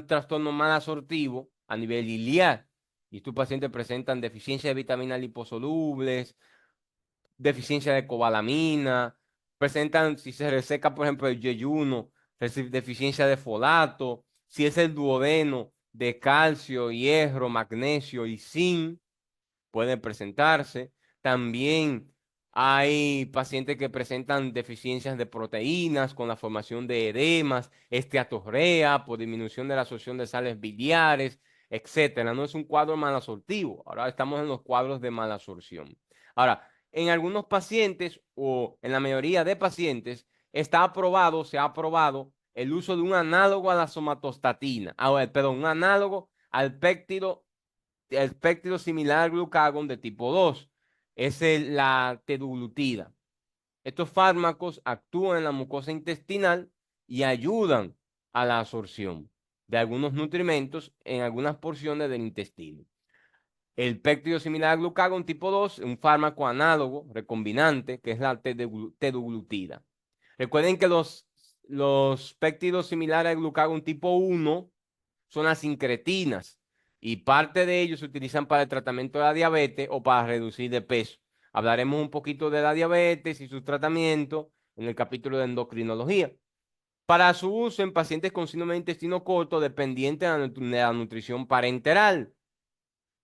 trastorno malabsortivo a nivel iliar. Y estos pacientes presentan deficiencia de vitaminas liposolubles, deficiencia de cobalamina, presentan, si se reseca, por ejemplo, el yeyuno, deficiencia de folato, si es el duodeno de calcio, hierro, magnesio y zinc pueden presentarse. También hay pacientes que presentan deficiencias de proteínas con la formación de edemas, esteatorrea por disminución de la absorción de sales biliares, etcétera. No es un cuadro malabsortivo. Ahora estamos en los cuadros de malabsorción. Ahora, en algunos pacientes o en la mayoría de pacientes se ha aprobado el uso de un análogo a la somatostatina, perdón, un análogo al péptido el péptido similar al glucagón de tipo 2 es la teduglutida. Estos fármacos actúan en la mucosa intestinal y ayudan a la absorción de algunos nutrimentos en algunas porciones del intestino. El péptido similar al glucagón tipo 2 es un fármaco análogo recombinante que es la teduglutida. Recuerden que los péptidos similares al glucagón tipo 1 son las incretinas y parte de ellos se utilizan para el tratamiento de la diabetes o para reducir de peso. Hablaremos un poquito de la diabetes y su tratamiento en el capítulo de endocrinología. Para su uso en pacientes con síndrome de intestino corto dependiente de la nutrición parenteral,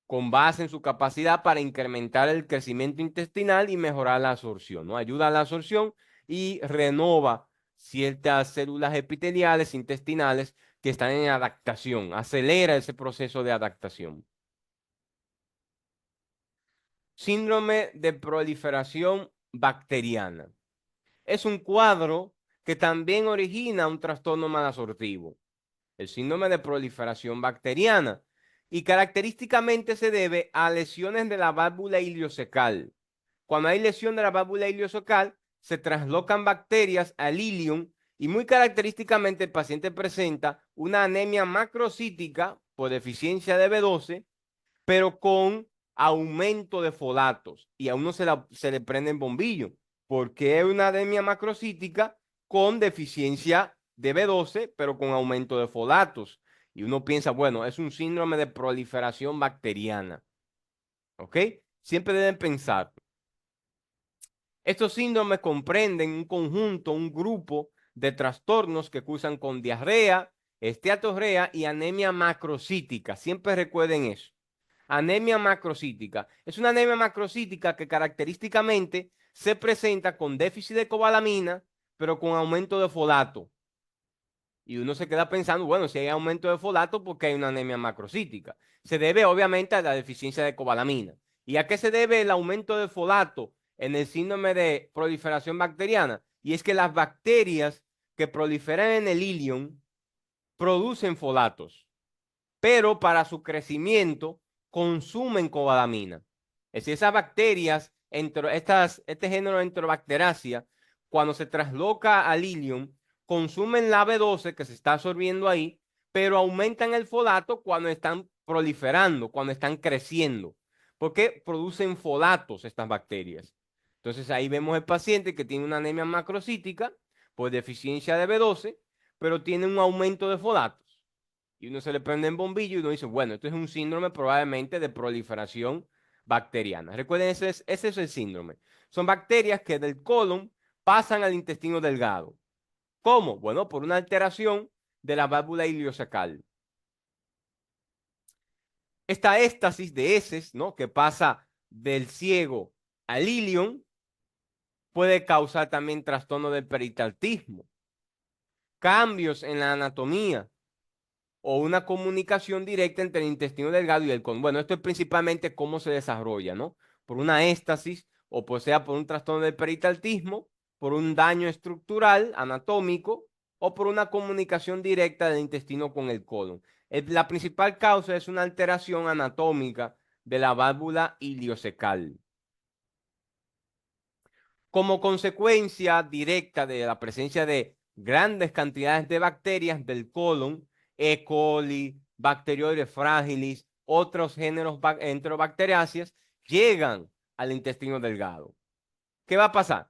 con base en su capacidad para incrementar el crecimiento intestinal y mejorar la absorción, ¿no? Ayuda a la absorción y renova ciertas células epiteliales intestinales que están en adaptación, acelera ese proceso de adaptación. Síndrome de proliferación bacteriana. Es un cuadro que también origina un trastorno malabsortivo, el síndrome de proliferación bacteriana, y característicamente se debe a lesiones de la válvula iliocecal. Cuando hay lesión de la válvula iliocecal, se traslocan bacterias al ilium Y muy característicamente el paciente presenta una anemia macrocítica por deficiencia de B12, pero con aumento de folatos. Y a uno se le prende el bombillo, porque es una anemia macrocítica con deficiencia de B12, pero con aumento de folatos. Y uno piensa, bueno, es un síndrome de proliferación bacteriana. ¿Ok? Siempre deben pensar. Estos síndromes comprenden un conjunto, un grupo de trastornos que cursan con diarrea, esteatorrea y anemia macrocítica. Siempre recuerden eso. Anemia macrocítica. Es una anemia macrocítica que característicamente se presenta con déficit de cobalamina, pero con aumento de folato. Y uno se queda pensando, bueno, si hay aumento de folato, ¿por qué hay una anemia macrocítica? Se debe obviamente a la deficiencia de cobalamina. ¿Y a qué se debe el aumento de folato en el síndrome de proliferación bacteriana? Y es que las bacterias que proliferan en el ileum producen folatos, pero para su crecimiento consumen cobalamina. Es decir, esas bacterias, este género Enterobacteriaceae, cuando se trasloca al ileum, consumen la B12 que se está absorbiendo ahí, pero aumentan el folato cuando están proliferando, cuando están creciendo, porque producen folatos estas bacterias. Entonces ahí vemos el paciente que tiene una anemia macrocítica por deficiencia de B12, pero tiene un aumento de folatos. Y uno se le prende en bombillo y uno dice, bueno, esto es un síndrome probablemente de proliferación bacteriana. Recuerden, ese es el síndrome. Son bacterias que del colon pasan al intestino delgado. ¿Cómo? Bueno, por una alteración de la válvula ileocecal. Esta éstasis de heces, ¿no? Que pasa del ciego al ileum, puede causar también trastorno del peristaltismo, cambios en la anatomía o una comunicación directa entre el intestino delgado y el colon. Bueno, esto es principalmente cómo se desarrolla, ¿no? Por una éstasis o pues sea por un trastorno del peristaltismo, por un daño estructural, anatómico, o por una comunicación directa del intestino con el colon. La principal causa es una alteración anatómica de la válvula ileocecal. Como consecuencia directa de la presencia de grandes cantidades de bacterias del colon, E. coli, Bacteroides fragilis, otros géneros enterobacteriáceas, llegan al intestino delgado. ¿Qué va a pasar?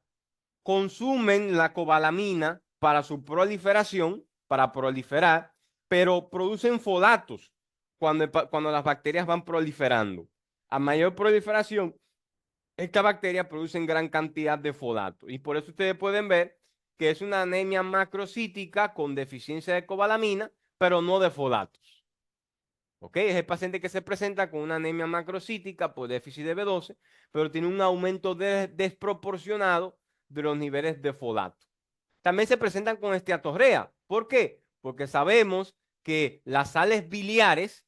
Consumen la cobalamina para su proliferación, para proliferar, pero producen folatos cuando las bacterias van proliferando. A mayor proliferación, estas bacterias producen gran cantidad de folato y por eso ustedes pueden ver que es una anemia macrocítica con deficiencia de cobalamina, pero no de folatos. ¿Ok? Es el paciente que se presenta con una anemia macrocítica por déficit de B12, pero tiene un aumento desproporcionado de los niveles de folato. También se presentan con esteatorrea. ¿Por qué? Porque sabemos que las sales biliares,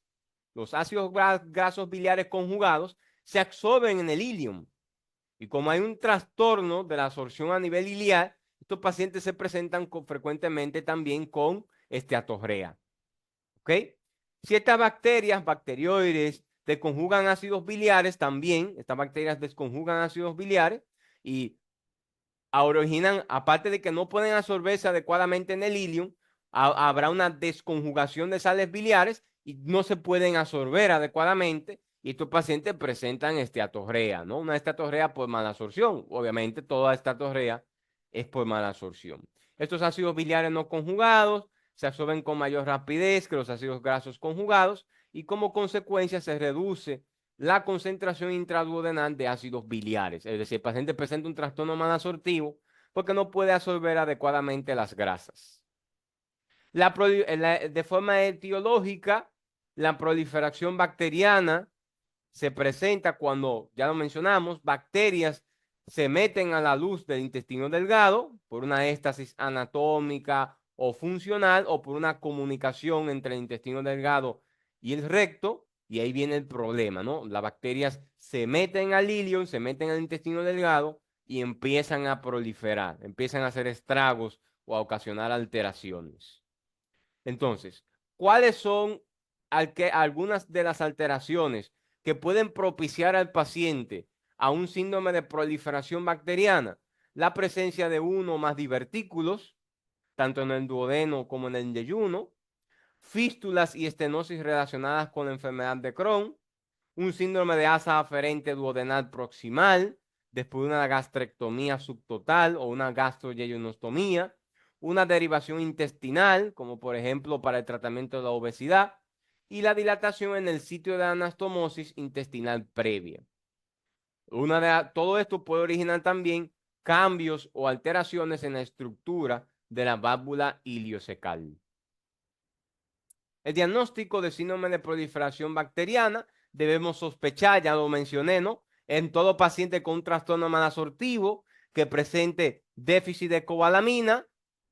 los ácidos grasos biliares conjugados, se absorben en el ileum. Y como hay un trastorno de la absorción a nivel ileal, estos pacientes se presentan frecuentemente también con esteatorrea. ¿Ok? Si estas bacterias, bacterioides, desconjugan ácidos biliares también, estas bacterias desconjugan ácidos biliares y originan, aparte de que no pueden absorberse adecuadamente en el ileum, habrá una desconjugación de sales biliares y no se pueden absorber adecuadamente y estos pacientes presentan esteatorrea, ¿no? Una esteatorrea por mala absorción. Obviamente toda esteatorrea es por mala absorción. Estos ácidos biliares no conjugados se absorben con mayor rapidez que los ácidos grasos conjugados y como consecuencia se reduce la concentración intraduodenal de ácidos biliares. Es decir, el paciente presenta un trastorno malabsortivo porque no puede absorber adecuadamente las grasas. De forma etiológica, la proliferación bacteriana se presenta cuando, ya lo mencionamos, bacterias se meten a la luz del intestino delgado por una éstasis anatómica o funcional o por una comunicación entre el intestino delgado y el recto, y ahí viene el problema, ¿no? Las bacterias se meten al ileum, se meten al intestino delgado y empiezan a proliferar, empiezan a hacer estragos o a ocasionar alteraciones. Entonces, ¿cuáles son algunas de las alteraciones que pueden propiciar al paciente a un síndrome de proliferación bacteriana? La presencia de uno o más divertículos, tanto en el duodeno como en el yeyuno, fístulas y estenosis relacionadas con la enfermedad de Crohn, un síndrome de asa aferente duodenal proximal, después de una gastrectomía subtotal o una gastroyeyonostomía, una derivación intestinal, como por ejemplo para el tratamiento de la obesidad, y la dilatación en el sitio de anastomosis intestinal previa. Todo esto puede originar también cambios o alteraciones en la estructura de la válvula iliocecal. El diagnóstico de síndrome de proliferación bacteriana debemos sospechar, ya lo mencioné, ¿no? En todo paciente con un trastorno malasortivo que presente déficit de cobalamina,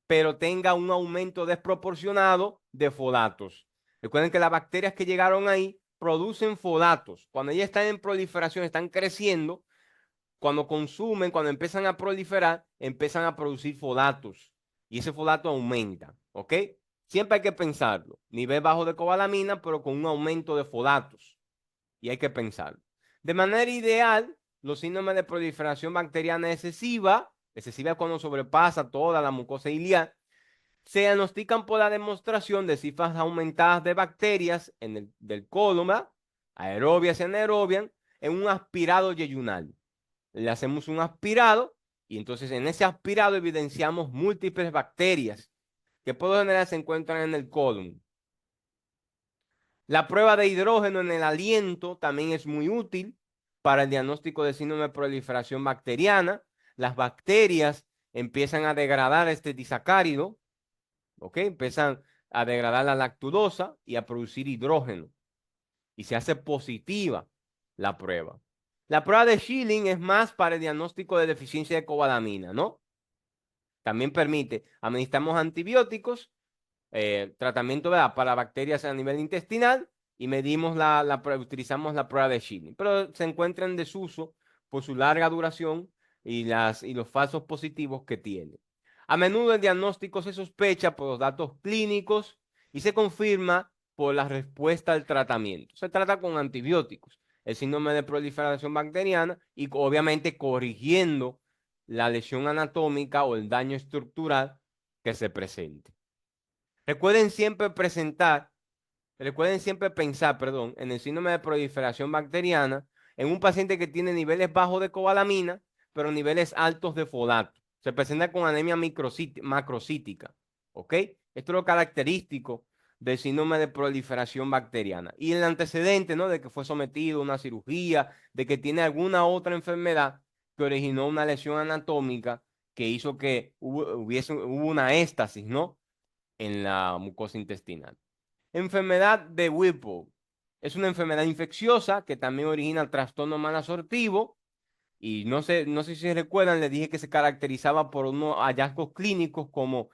pero tenga un aumento desproporcionado de folatos. Recuerden que las bacterias que llegaron ahí producen folatos. Cuando ellas están en proliferación, están creciendo, cuando consumen, cuando empiezan a proliferar, empiezan a producir folatos y ese folato aumenta, ¿ok? Siempre hay que pensarlo. Nivel bajo de cobalamina, pero con un aumento de folatos. Y hay que pensarlo. De manera ideal, los síndromes de proliferación bacteriana excesiva es cuando sobrepasa toda la mucosa ileal, se diagnostican por la demostración de cifras aumentadas de bacterias del colon, aerobias y anaerobias, en un aspirado yeyunal. Le hacemos un aspirado y entonces en ese aspirado evidenciamos múltiples bacterias que por lo general se encuentran en el colon. La prueba de hidrógeno en el aliento también es muy útil para el diagnóstico de síndrome de proliferación bacteriana. Las bacterias empiezan a degradar este disacárido, ¿ok? Empiezan a degradar la lactulosa y a producir hidrógeno. Y se hace positiva la prueba. La prueba de Schilling es más para el diagnóstico de deficiencia de cobalamina, ¿no? También permite, administramos antibióticos, tratamiento para bacterias a nivel intestinal y medimos utilizamos la prueba de Schilling. Pero se encuentra en desuso por su larga duración y los falsos positivos que tiene. A menudo el diagnóstico se sospecha por los datos clínicos y se confirma por la respuesta al tratamiento. Se trata con antibióticos, el síndrome de proliferación bacteriana y obviamente corrigiendo la lesión anatómica o el daño estructural que se presente. Recuerden siempre pensar, perdón, en el síndrome de proliferación bacteriana en un paciente que tiene niveles bajos de cobalamina, pero niveles altos de folato. Se presenta con anemia macrocítica, ¿ok? Esto es lo característico del síndrome de proliferación bacteriana. Y el antecedente, ¿no? De que fue sometido a una cirugía, de que tiene alguna otra enfermedad que originó una lesión anatómica que hizo que hubo una éstasis, ¿no? En la mucosa intestinal. Enfermedad de Whipple. Es una enfermedad infecciosa que también origina trastorno malasortivo. Y no sé si recuerdan, les dije que se caracterizaba por unos hallazgos clínicos como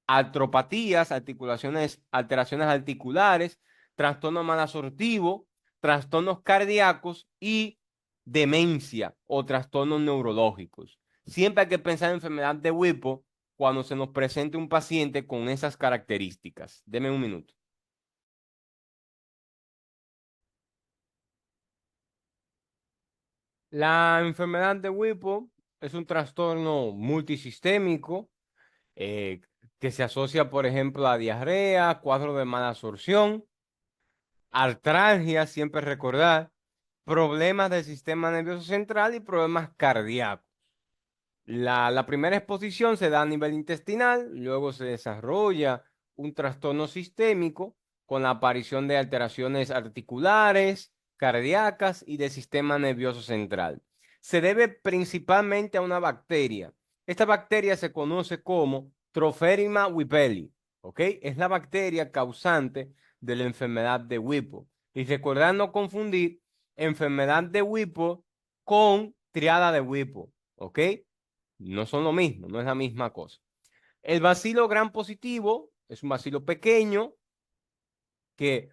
artropatías, alteraciones articulares, trastorno malasortivo, trastornos cardíacos y demencia o trastornos neurológicos. Siempre hay que pensar en enfermedad de Whipple cuando se nos presente un paciente con esas características. Deme un minuto. La enfermedad de Whipple es un trastorno multisistémico eh, que se asocia, por ejemplo, a diarrea, cuadro de mala absorción, artralgia, siempre recordar, problemas del sistema nervioso central y problemas cardíacos. La primera exposición se da a nivel intestinal, luego se desarrolla un trastorno sistémico con la aparición de alteraciones articulares, cardíacas y del sistema nervioso central. Se debe principalmente a una bacteria. Esta bacteria se conoce como Tropheriма whippeli, ¿ok? Es la bacteria causante de la enfermedad de Whipple. Y recordar no confundir enfermedad de Whipple con triada de Whipple, ¿ok? No son lo mismo, no es la misma cosa. El bacilo gram positivo es un bacilo pequeño que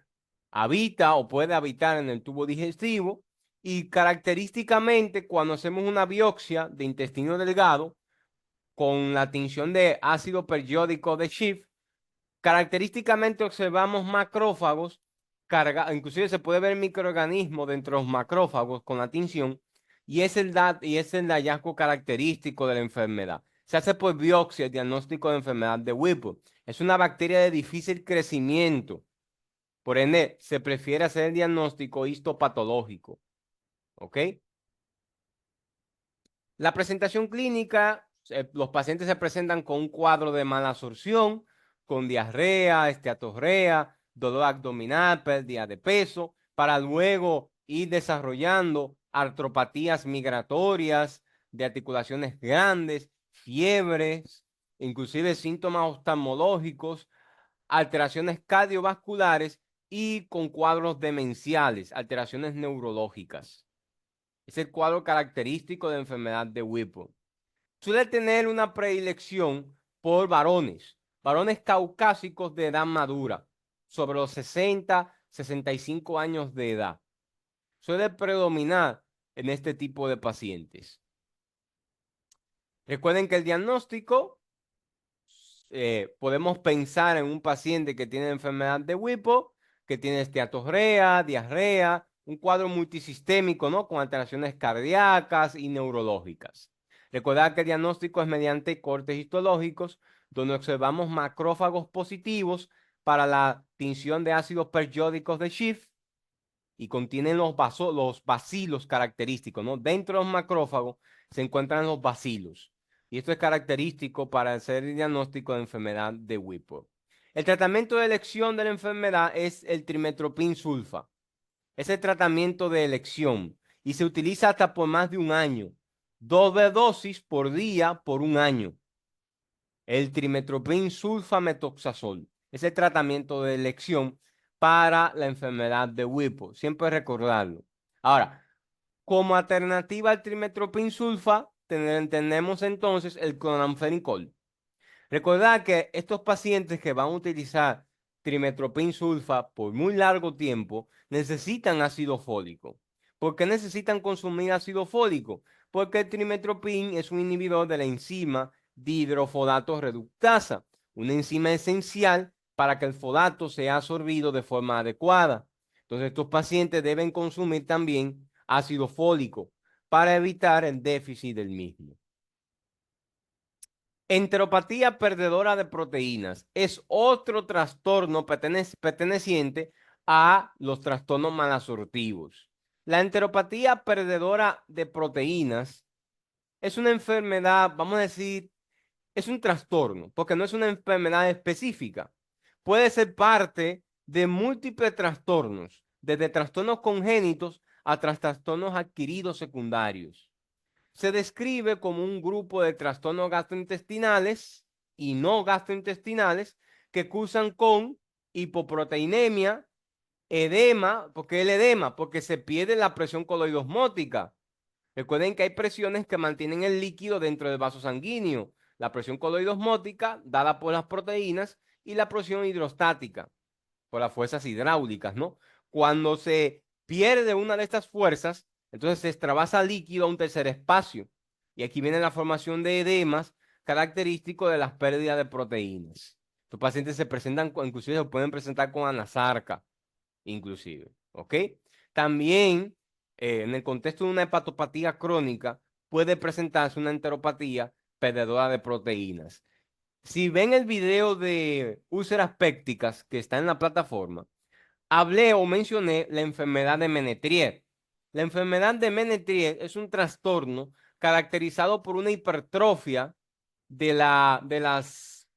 habita o puede habitar en el tubo digestivo y característicamente cuando hacemos una biopsia de intestino delgado con la tinción de ácido periódico de Schiff, característicamente observamos macrófagos, inclusive se puede ver microorganismos dentro de los macrófagos con la tinción y es el hallazgo característico de la enfermedad. Se hace por biopsia el diagnóstico de enfermedad de Whipple. Es una bacteria de difícil crecimiento. Por ende, se prefiere hacer el diagnóstico histopatológico. ¿Ok? La presentación clínica, los pacientes se presentan con un cuadro de malabsorción, con diarrea, esteatorrea, dolor abdominal, pérdida de peso, para luego ir desarrollando artropatías migratorias de articulaciones grandes, fiebres, inclusive síntomas oftalmológicos, alteraciones cardiovasculares y con cuadros demenciales, alteraciones neurológicas. Es el cuadro característico de enfermedad de Whipple. Suele tener una predilección por varones caucásicos de edad madura, sobre los 60, 65 años de edad. Suele predominar en este tipo de pacientes. Recuerden que el diagnóstico, podemos pensar en un paciente que tiene enfermedad de Whipple, que tiene esteatorrea, diarrea, un cuadro multisistémico, ¿no? Con alteraciones cardíacas y neurológicas. Recordad que el diagnóstico es mediante cortes histológicos, donde observamos macrófagos positivos para la tinción de ácidos periódicos de Schiff y contienen los bacilos característicos, ¿no? Dentro de los macrófagos se encuentran los bacilos. Y esto es característico para hacer el diagnóstico de enfermedad de Whipple. El tratamiento de elección de la enfermedad es el trimetoprim sulfa. Es el tratamiento de elección y se utiliza hasta por más de un año. 2 dosis por día por un año. El trimetoprim sulfamethoxazol es el tratamiento de elección para la enfermedad de Whipple. Siempre recordarlo. Ahora, como alternativa al trimetoprim sulfa, tenemos entonces el cloranfenicol. Recordad que estos pacientes que van a utilizar trimetoprim sulfa por muy largo tiempo necesitan ácido fólico. ¿Por qué necesitan consumir ácido fólico? Porque el trimetoprim es un inhibidor de la enzima dihidrofodato reductasa, una enzima esencial para que el fodato sea absorbido de forma adecuada. Entonces, estos pacientes deben consumir también ácido fólico para evitar el déficit del mismo. Enteropatía perdedora de proteínas es otro trastorno perteneciente a los trastornos malabsortivos. La enteropatía perdedora de proteínas es una enfermedad, vamos a decir, es un trastorno, porque no es una enfermedad específica. Puede ser parte de múltiples trastornos, desde trastornos congénitos hasta trastornos adquiridos secundarios. Se describe como un grupo de trastornos gastrointestinales y no gastrointestinales que cursan con hipoproteinemia, edema. ¿Por qué el edema? Porque se pierde la presión coloidosmótica. Recuerden que hay presiones que mantienen el líquido dentro del vaso sanguíneo. La presión coloidosmótica, dada por las proteínas, y la presión hidrostática, por las fuerzas hidráulicas, ¿no? Cuando se pierde una de estas fuerzas, entonces se extravasa líquido a un tercer espacio. Y aquí viene la formación de edemas característico de las pérdidas de proteínas. Los pacientes se presentan, inclusive se pueden presentar con anasarca, inclusive, ¿ok? También, en el contexto de una hepatopatía crónica, puede presentarse una enteropatía perdedora de proteínas. Si ven el video de úlceras pépticas que está en la plataforma, hablé o mencioné la enfermedad de Menetrier. La enfermedad de Menetrier es un trastorno caracterizado por una hipertrofia de las,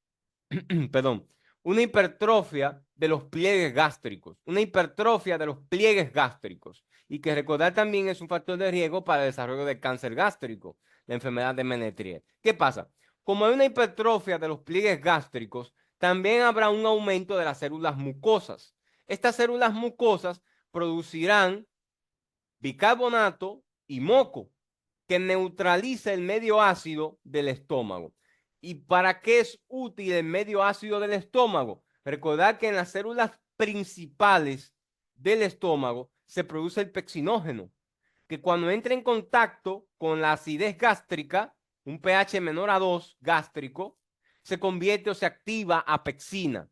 perdón, una hipertrofia de los pliegues gástricos, una hipertrofia de los pliegues gástricos, y que recordar también es un factor de riesgo para el desarrollo de cáncer gástrico, la enfermedad de Menetrier. ¿Qué pasa? Como hay una hipertrofia de los pliegues gástricos, también habrá un aumento de las células mucosas. Estas células mucosas producirán bicarbonato y moco, que neutraliza el medio ácido del estómago. ¿Y para qué es útil el medio ácido del estómago? Recordad que en las células principales del estómago se produce el pexinógeno, que cuando entra en contacto con la acidez gástrica, un pH menor a 2 gástrico, se convierte o se activa a pexina,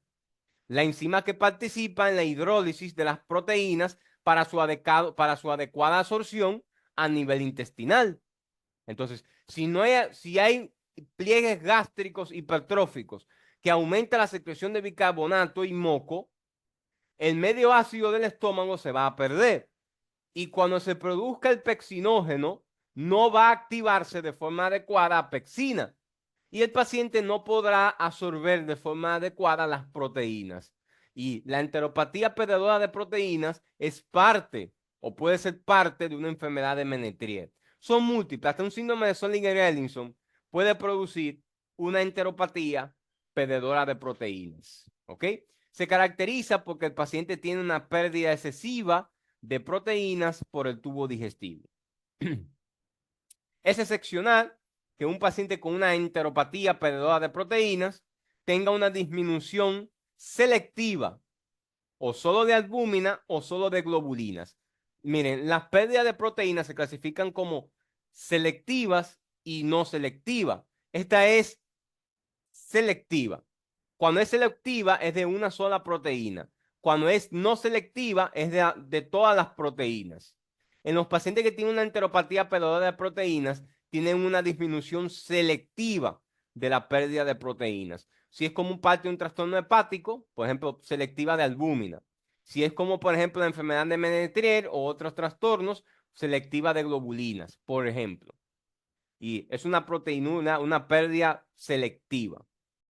la enzima que participa en la hidrólisis de las proteínas para su adecuada absorción a nivel intestinal. Entonces, si hay pliegues gástricos hipertróficos, que aumenta la secreción de bicarbonato y moco, el medio ácido del estómago se va a perder. Y cuando se produzca el pexinógeno, no va a activarse de forma adecuada a pexina. Y el paciente no podrá absorber de forma adecuada las proteínas. Y la enteropatía perdedora de proteínas es parte o puede ser parte de una enfermedad de Menetrier. Son múltiples. Hasta un síndrome de Zollinger-Ellison puede producir una enteropatía perdedora de proteínas. ¿Ok? Se caracteriza porque el paciente tiene una pérdida excesiva de proteínas por el tubo digestivo. Es excepcional que un paciente con una enteropatía perdedora de proteínas tenga una disminución selectiva o solo de albúmina o solo de globulinas. Miren, las pérdidas de proteínas se clasifican como selectivas y no selectivas. Esta es selectiva. Cuando es selectiva es de una sola proteína. Cuando es no selectiva es de todas las proteínas. En los pacientes que tienen una enteropatía perdedora de proteínas, tienen una disminución selectiva de la pérdida de proteínas. Si es como parte de un trastorno hepático, por ejemplo, selectiva de albúmina. Si es como, por ejemplo, la enfermedad de Menetrier o otros trastornos, selectiva de globulinas, por ejemplo. Y es una proteína, una pérdida selectiva.